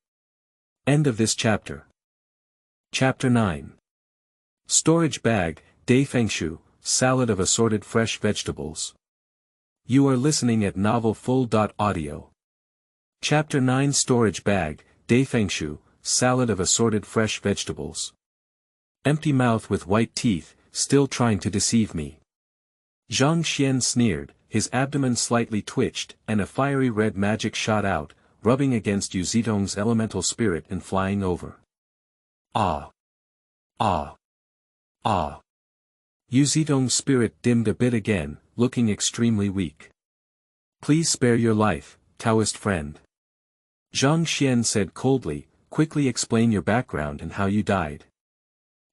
End of this chapter. Chapter 9. Storage bag, Dafengshou, salad of assorted fresh vegetables. You are listening at novelfull.audio. Chapter 9 Storage bag, Dafengshou, salad of assorted fresh vegetables. Empty mouth with white teeth, still trying to deceive me. Zhang Xian sneered, his abdomen slightly twitched, and a fiery red magic shot out, rubbing against Yuzidong's elemental spirit and flying over. Ah! Ah! Ah! Yuzidong's spirit dimmed a bit again, looking extremely weak. Please spare your life, Taoist friend. Zhang Xian said coldly, quickly explain your background and how you died.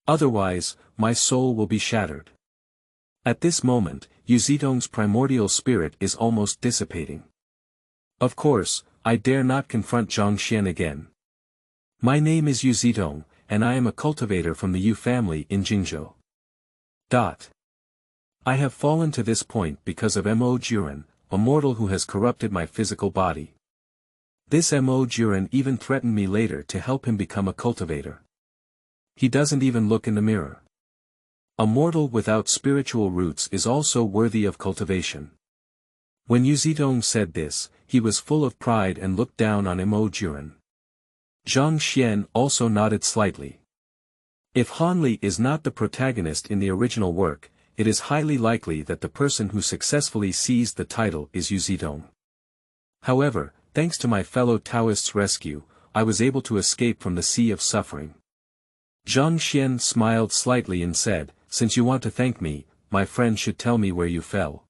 Otherwise, my soul will be shattered. At this moment, Yuzidong's primordial spirit is almost dissipating. Of course, I dare not confront Zhang Xian again. My name is Yuzidong, and I am a cultivator from the Yu family in Jingzhou. I have fallen to this point because of Mo Juren, a mortal who has corrupted my physical body. This Mo Juren even threatened me later to help him become a cultivator. He doesn't even look in the mirror. A mortal without spiritual roots is also worthy of cultivation. When Yuzidong said this, he was full of pride and looked down on Mo Juren. Zhang Xian also nodded slightly. If Han Li is not the protagonist in the original work, it is highly likely that the person who successfully seized the title is Yuzidong. However, thanks to my fellow Taoist's rescue, I was able to escape from the sea of suffering. Zhang Xian smiled slightly and said, since you want to thank me, my friend should tell me where you fell.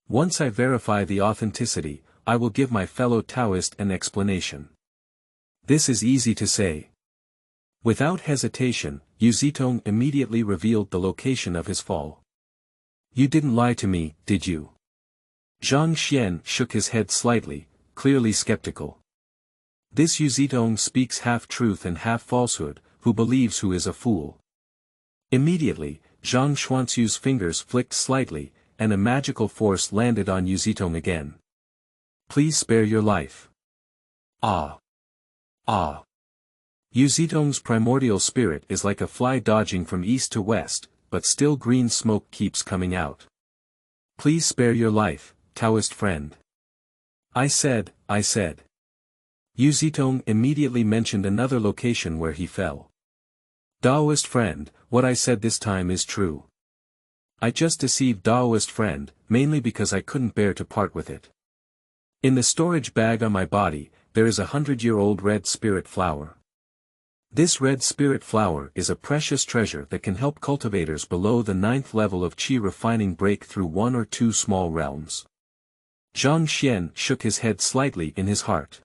Once I verify the authenticity, I will give my fellow Taoist an explanation. This is easy to say. Without hesitation, Yuzidong immediately revealed the location of his fall. You didn't lie to me, did you? Zhang Xian shook his head slightly, clearly skeptical. This Yuzidong speaks half truth and half falsehood, who believes who is a fool. Immediately, Zhang Xuanzhu's fingers flicked slightly, and a magical force landed on Yuzidong again. Please spare your life. Ah! Ah! Yuzidong's primordial spirit is like a fly dodging from east to west, but still green smoke keeps coming out. Please spare your life, Taoist friend. I said. Yuzidong immediately mentioned another location where he fell. Taoist friend, what I said this time is true. I just deceived Taoist friend, mainly because I couldn't bear to part with it. In the storage bag on my body, there is 100-year-old red spirit flower. This red spirit flower is a precious treasure that can help cultivators below the 9th level of qi refining break through 1 or 2 small realms. Zhang Xian shook his head slightly in his heart.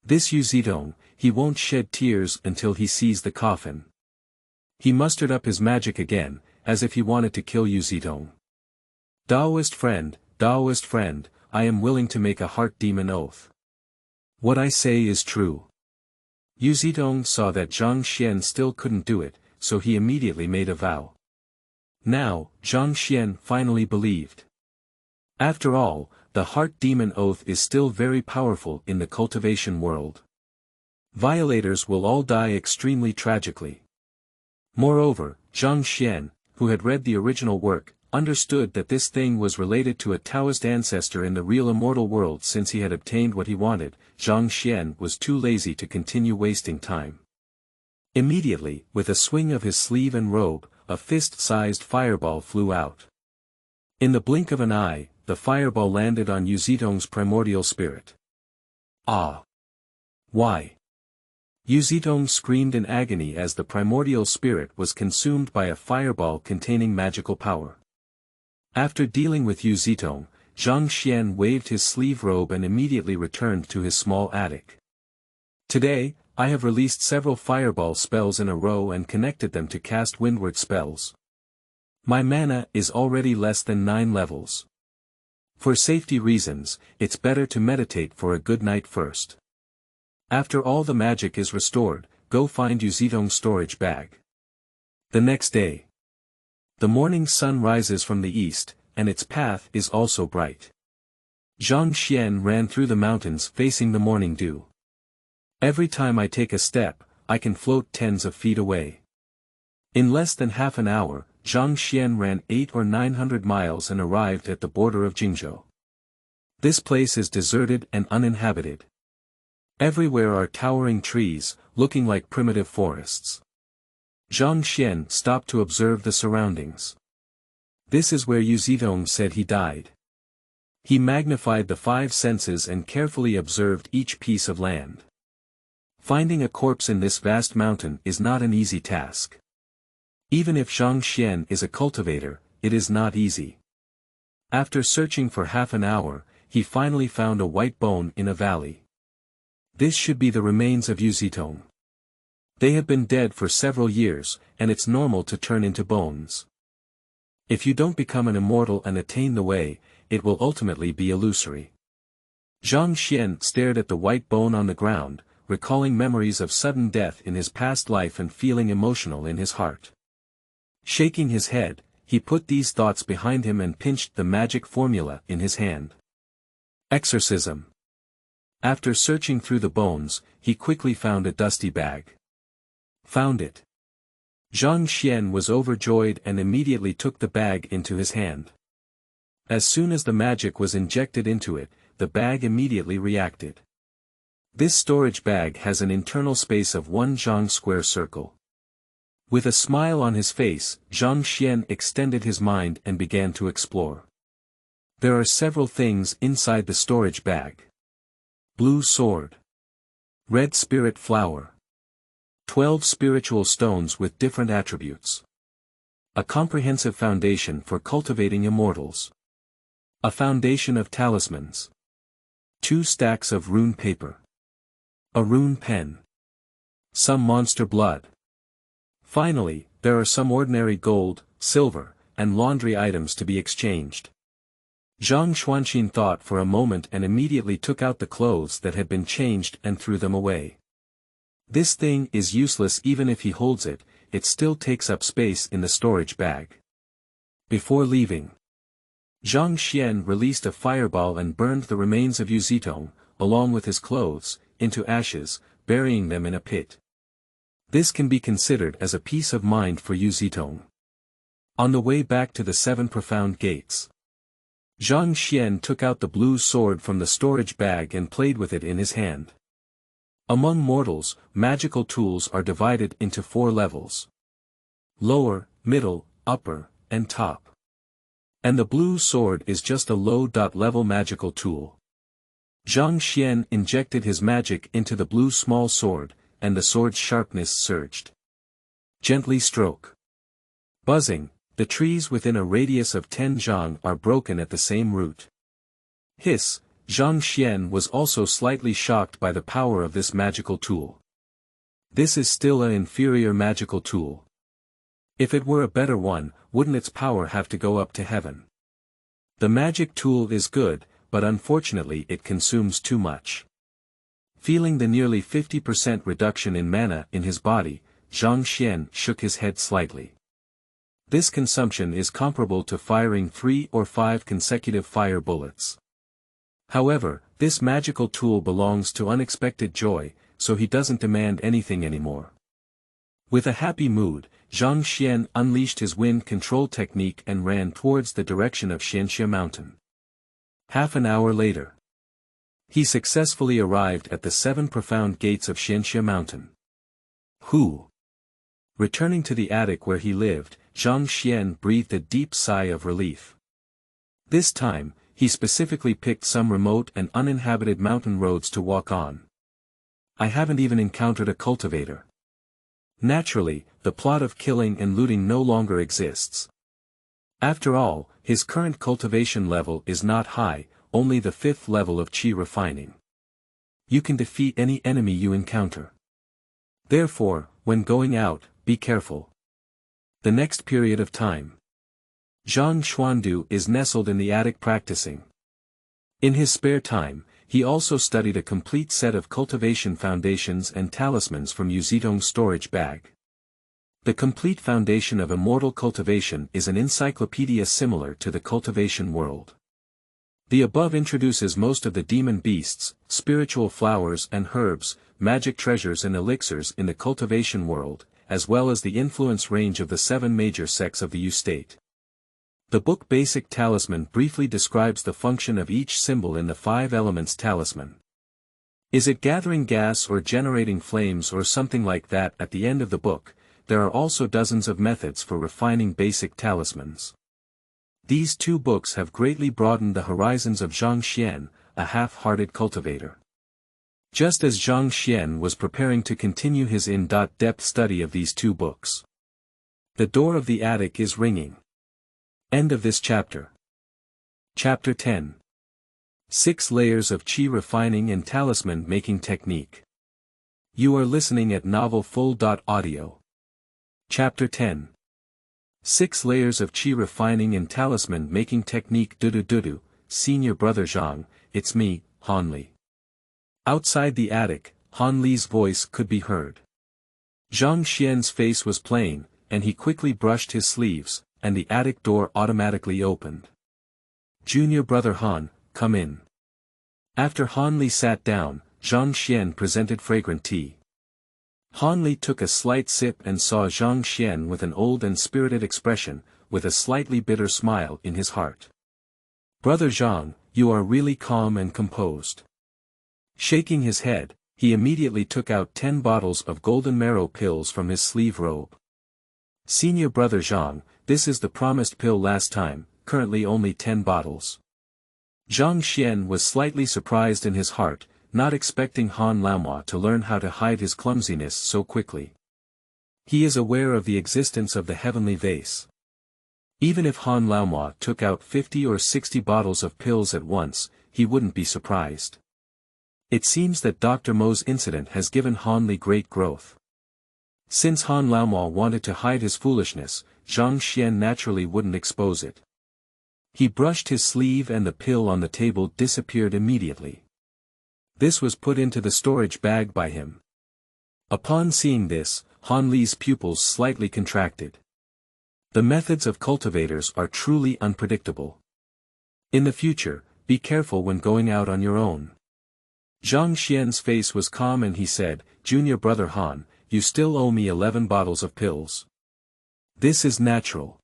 This Yu Zitong, he won't shed tears until he sees the coffin. He mustered up his magic again, as if he wanted to kill Yu Zitong. Daoist friend, I am willing to make a heart demon oath. What I say is true. Yu Zitong saw that Zhang Xian still couldn't do it, so he immediately made a vow. Now, Zhang Xian finally believed. After all, the heart demon oath is still very powerful in the cultivation world. Violators will all die extremely tragically. Moreover, Zhang Xian, who had read the original work, understood that this thing was related to a Taoist ancestor in the real immortal world. Since he had obtained what he wanted, Zhang Xian was too lazy to continue wasting time. Immediately, with a swing of his sleeve and robe, a fist-sized fireball flew out. In the blink of an eye, the fireball landed on Yu Zitong's primordial spirit. Ah! Why? Yu Zitong screamed in agony as the primordial spirit was consumed by a fireball containing magical power. After dealing with Yu Zitong, Zhang Xian waved his sleeve robe and immediately returned to his small attic. Today, I have released several fireball spells in a row and connected them to cast windward spells. My mana is already less than 9 levels. For safety reasons, it's better to meditate for a good night first. After all the magic is restored, go find Yu Zitong's storage bag. The next day. The morning sun rises from the east, and its path is also bright. Zhang Xian ran through the mountains facing the morning dew. Every time I take a step, I can float tens of feet away. In less than half an hour, Zhang Xian ran 800 or 900 miles and arrived at the border of Jingzhou. This place is deserted and uninhabited. Everywhere are towering trees, looking like primitive forests. Zhang Xian stopped to observe the surroundings. This is where Yu Zitong said he died. He magnified the 5 senses and carefully observed each piece of land. Finding a corpse in this vast mountain is not an easy task. Even if Zhang Xian is a cultivator, it is not easy. After searching for half an hour, he finally found a white bone in a valley. This should be the remains of Yu Zitong. They have been dead for several years, and it's normal to turn into bones. If you don't become an immortal and attain the way, it will ultimately be illusory. Zhang Xian stared at the white bone on the ground, recalling memories of sudden death in his past life and feeling emotional in his heart. Shaking his head, he put these thoughts behind him and pinched the magic formula in his hand. Exorcism. After searching through the bones, he quickly found a dusty bag. Found it. Zhang Xian was overjoyed and immediately took the bag into his hand. As soon as the magic was injected into it, the bag immediately reacted. This storage bag has an internal space of 1 zhang square circle. With a smile on his face, Zhang Xian extended his mind and began to explore. There are several things inside the storage bag. Blue sword. Red spirit flower. 12 spiritual stones with different attributes. A comprehensive foundation for cultivating immortals. A foundation of talismans. 2 stacks of rune paper. A rune pen. Some monster blood. Finally, there are some ordinary gold, silver, and laundry items to be exchanged. Zhang Xuanqin thought for a moment and immediately took out the clothes that had been changed and threw them away. This thing is useless. Even if he holds it, it still takes up space in the storage bag. Before leaving, Zhang Xian released a fireball and burned the remains of Yu Zitong, along with his clothes, into ashes, burying them in a pit. This can be considered as a peace of mind for Yu Zitong. On the way back to the 7 profound gates, Zhang Xian took out the blue sword from the storage bag and played with it in his hand. Among mortals, magical tools are divided into 4 levels. Lower, middle, upper, and top. And the blue sword is just a low-level magical tool. Zhang Xian injected his magic into the blue small sword, and the sword's sharpness surged. Gently stroke. Buzzing, the trees within a radius of 10 zhang are broken at the same root. Hiss, Zhang Xian was also slightly shocked by the power of this magical tool. This is still an inferior magical tool. If it were a better one, wouldn't its power have to go up to heaven? The magic tool is good, but unfortunately it consumes too much. Feeling the nearly 50% reduction in mana in his body, Zhang Xian shook his head slightly. This consumption is comparable to firing 3 or 5 consecutive fire bullets. However, this magical tool belongs to unexpected joy, so he doesn't demand anything anymore. With a happy mood, Zhang Xian unleashed his wind control technique and ran towards the direction of Xianxia Mountain. Half an hour later, he successfully arrived at the 7 profound gates of Xianxia Mountain. Returning to the attic where he lived, Zhang Xian breathed a deep sigh of relief. This time, he specifically picked some remote and uninhabited mountain roads to walk on. I haven't even encountered a cultivator. Naturally, the plot of killing and looting no longer exists. After all, his current cultivation level is not high, only the 5th level of qi refining. You can defeat any enemy you encounter. Therefore, when going out, be careful. The next period of time. Zhang Xuandu is nestled in the attic practicing. In his spare time, he also studied a complete set of cultivation foundations and talismans from Yu Zitong's storage bag. The complete foundation of immortal cultivation is an encyclopedia similar to the cultivation world. The above introduces most of the demon beasts, spiritual flowers and herbs, magic treasures and elixirs in the cultivation world, as well as the influence range of the 7 major sects of the Yu state. The book Basic Talisman briefly describes the function of each symbol in the 5 elements talisman. Is it gathering gas or generating flames or something like that? At the end of the book, there are also dozens of methods for refining basic talismans. These 2 books have greatly broadened the horizons of Zhang Xian, a half-hearted cultivator. Just as Zhang Xian was preparing to continue his in-depth study of these 2 books, the door of the attic is ringing. End of this chapter. Chapter 10. 6 Layers of Qi Refining and Talisman Making Technique. You are listening at novelfull.audio. Chapter 10. 6 Layers of Qi Refining and Talisman Making Technique. Dudu, Senior Brother Zhang, it's me, Han Li. Outside the attic, Han Li's voice could be heard. Zhang Xian's face was plain, and he quickly brushed his sleeves, and the attic door automatically opened. Junior Brother Han, come in. After Han Li sat down, Zhang Xian presented fragrant tea. Han Li took a slight sip and saw Zhang Xian with an old and spirited expression, with a slightly bitter smile in his heart. Brother Zhang, you are really calm and composed. Shaking his head, he immediately took out 10 bottles of golden marrow pills from his sleeve robe. Senior Brother Zhang, this is the promised pill last time, currently only 10 bottles. Zhang Xian was slightly surprised in his heart, not expecting Han Laomo to learn how to hide his clumsiness so quickly. He is aware of the existence of the heavenly vase. Even if Han Laomo took out 50 or 60 bottles of pills at once, he wouldn't be surprised. It seems that Dr. Mo's incident has given Han Li great growth. Since Han Laomo wanted to hide his foolishness, Zhang Xian naturally wouldn't expose it. He brushed his sleeve and the pill on the table disappeared immediately. This was put into the storage bag by him. Upon seeing this, Han Li's pupils slightly contracted. The methods of cultivators are truly unpredictable. In the future, be careful when going out on your own. Zhang Xian's face was calm and he said, Junior Brother Han, you still owe me 11 bottles of pills. This is natural.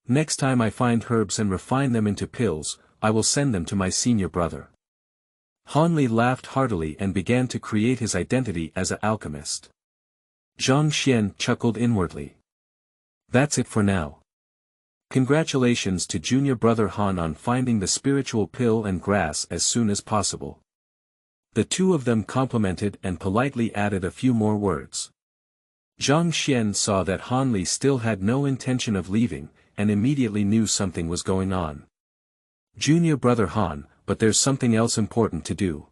Next time I find herbs and refine them into pills, I will send them to my senior brother. Han Li laughed heartily and began to create his identity as an alchemist. Zhang Xian chuckled inwardly. That's it for now. Congratulations to Junior Brother Han on finding the spiritual pill and grass as soon as possible. The two of them complimented and politely added a few more words. Zhang Xian saw that Han Li still had no intention of leaving, and immediately knew something was going on. Junior brother Han, but there's something else important to do.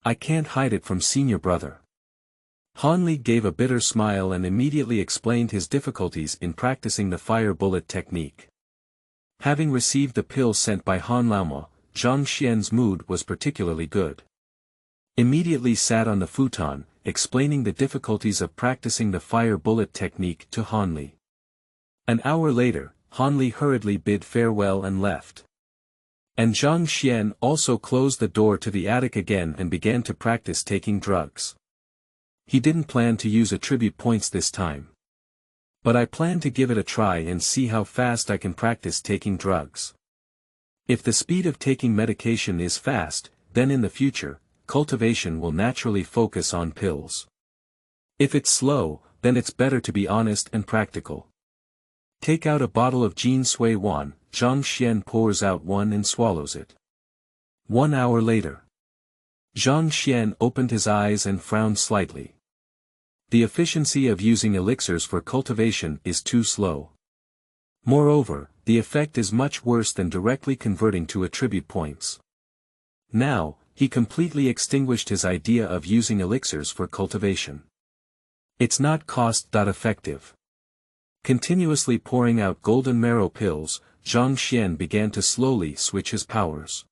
I can't hide it from senior brother. Han Li gave a bitter smile and immediately explained his difficulties in practicing the fire bullet technique. Having received the pill sent by Han Laomo, Zhang Xian's mood was particularly good. Immediately sat on the futon, explaining the difficulties of practicing the fire bullet technique to Han Li. An hour later, Han Li hurriedly bid farewell and left. And Zhang Xian also closed the door to the attic again and began to practice taking drugs. He didn't plan to use attribute points this time. But I plan to give it a try and see how fast I can practice taking drugs. If the speed of taking medication is fast, then in the future, cultivation will naturally focus on pills. If it's slow, then it's better to be honest and practical. Take out a bottle of Jin Sui Wan, Zhang Xian pours out one and swallows it. 1 hour later. Zhang Xian opened his eyes and frowned slightly. The efficiency of using elixirs for cultivation is too slow. Moreover, the effect is much worse than directly converting to attribute points. Now, he completely extinguished his idea of using elixirs for cultivation. It's not cost-effective. Continuously pouring out golden marrow pills, Zhang Xian began to slowly switch his powers.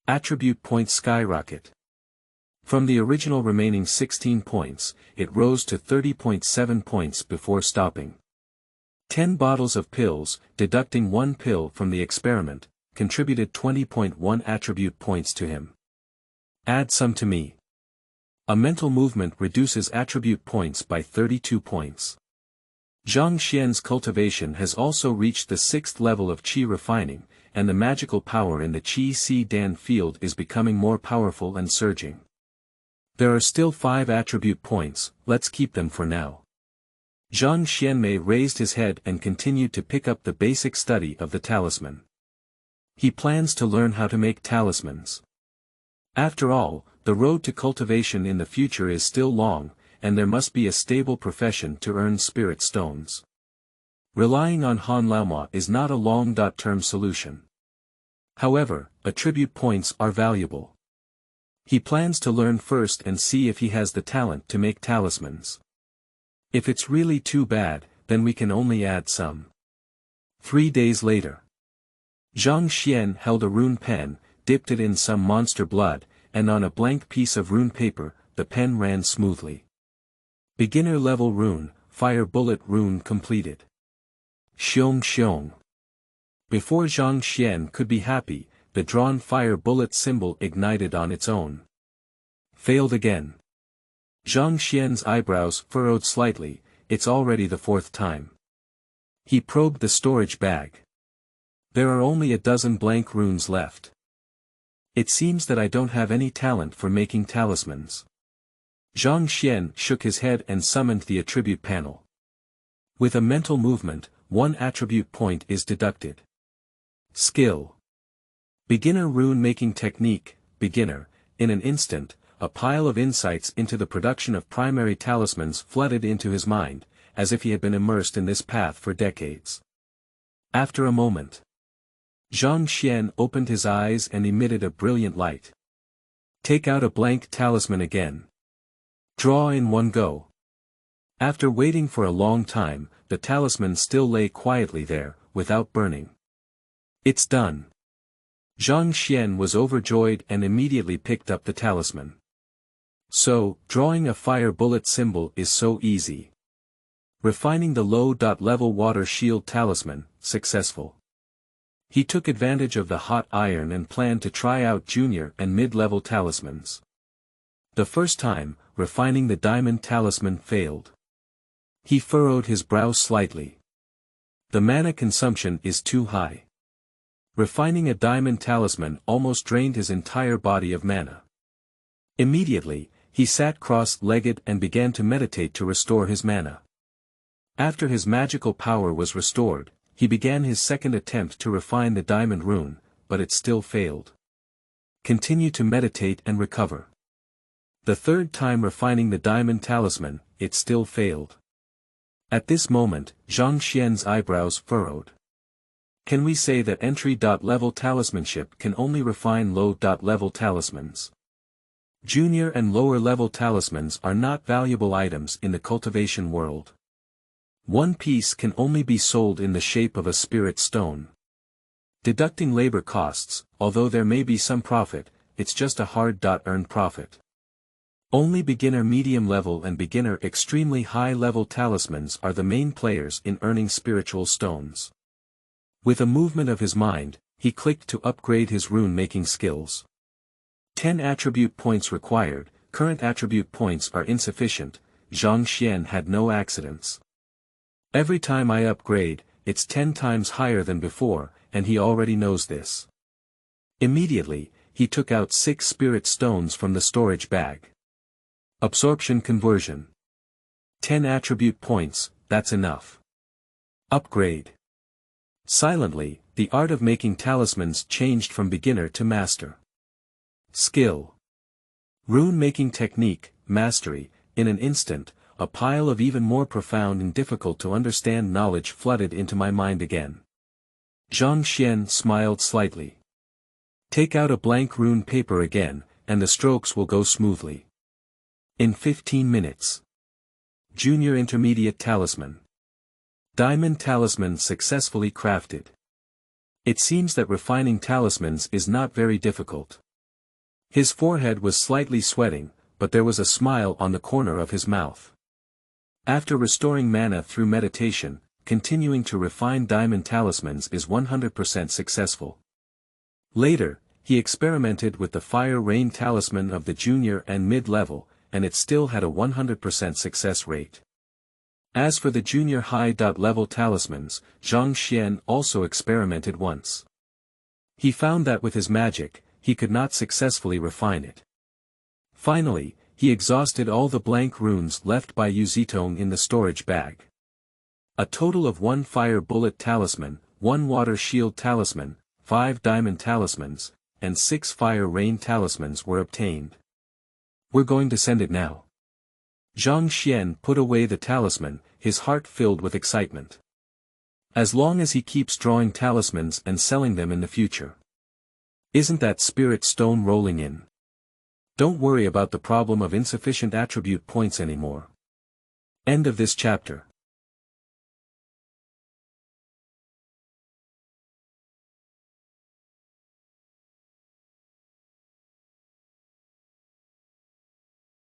Attribute points skyrocket. From the original remaining 16 points, it rose to 30.7 points before stopping. 10 bottles of pills, deducting 1 pill from the experiment, contributed 20.1 attribute points to him. Add some to me. A mental movement reduces attribute points by 32 points. Zhang Xian's cultivation has also reached the 6th level of qi refining, and the magical power in the qi si dan field is becoming more powerful and surging. There are still 5 attribute points, let's keep them for now. Zhang Xianmei raised his head and continued to pick up the basic study of the talisman. He plans to learn how to make talismans. After all, the road to cultivation in the future is still long, and there must be a stable profession to earn spirit stones. Relying on Han Laomo is not a long-term solution. However, attribute points are valuable. He plans to learn first and see if he has the talent to make talismans. If it's really too bad, then we can only add some. 3 days later. Zhang Xian held a rune pen, dipped it in some monster blood, and on a blank piece of rune paper, the pen ran smoothly. Beginner level rune, fire bullet rune completed. Xiong xiong. Before Zhang Xian could be happy, the drawn fire bullet symbol ignited on its own. Failed again. Zhang Xian's eyebrows furrowed slightly, it's already the 4th time. He probed the storage bag. There are only a dozen blank runes left. It seems that I don't have any talent for making talismans. Zhang Xian shook his head and summoned the attribute panel. With a mental movement, 1 attribute point is deducted. Skill. Beginner rune making technique, beginner. In an instant, a pile of insights into the production of primary talismans flooded into his mind, as if he had been immersed in this path for decades. After a moment, Zhang Xian opened his eyes and emitted a brilliant light. Take out a blank talisman again. Draw in one go. After waiting for a long time, the talisman still lay quietly there, without burning. It's done. Zhang Xian was overjoyed and immediately picked up the talisman. So, drawing a fire bullet symbol is so easy. Refining the low-level water shield talisman, successful. He took advantage of the hot iron and planned to try out junior and mid-level talismans. The first time, refining the diamond talisman failed. He furrowed his brow slightly. The mana consumption is too high. Refining a diamond talisman almost drained his entire body of mana. Immediately, he sat cross-legged and began to meditate to restore his mana. After his magical power was restored, he began his second attempt to refine the diamond rune, but it still failed. Continue to meditate and recover. The third time refining the diamond talisman, it still failed. At this moment, Zhang Xian's eyebrows furrowed. Can we say that entry-level talismanship can only refine low-level talismans? Junior and lower-level talismans are not valuable items in the cultivation world. One piece can only be sold in the shape of a spirit stone. Deducting labor costs, although there may be some profit, it's just a hard-earned profit. Only beginner medium-level and beginner extremely high-level talismans are the main players in earning spiritual stones. With a movement of his mind, he clicked to upgrade his rune-making skills. 10 attribute points required, current attribute points are insufficient. Zhang Xian had no accidents. Every time I upgrade, it's 10 times higher than before, and he already knows this. Immediately, he took out 6 spirit stones from the storage bag. Absorption conversion. 10 attribute points, that's enough. Upgrade. Silently, the art of making talismans changed from beginner to master. Skill. Rune-making technique, mastery. In an instant, a pile of even more profound and difficult to understand knowledge flooded into my mind again. Zhang Xian smiled slightly. Take out a blank rune paper again, and the strokes will go smoothly. In 15 minutes. Junior Intermediate Talisman. Diamond Talisman successfully crafted. It seems that refining talismans is not very difficult. His forehead was slightly sweating, but there was a smile on the corner of his mouth. After restoring mana through meditation, continuing to refine diamond talismans is 100% successful. Later, he experimented with the Fire Rain Talisman of the junior and mid-level, and it still had a 100% success rate. As for the junior high-level talismans, Zhang Xian also experimented once. He found that with his magic, he could not successfully refine it. Finally, he exhausted all the blank runes left by Yuzitong in the storage bag. A total of 1 fire bullet talisman, 1 water shield talisman, 5 diamond talismans, and 6 fire rain talismans were obtained. We're going to send it now. Zhang Xian put away the talisman, his heart filled with excitement. As long as he keeps drawing talismans and selling them in the future. Isn't that spirit stone rolling in? Don't worry about the problem of insufficient attribute points anymore. End of this chapter.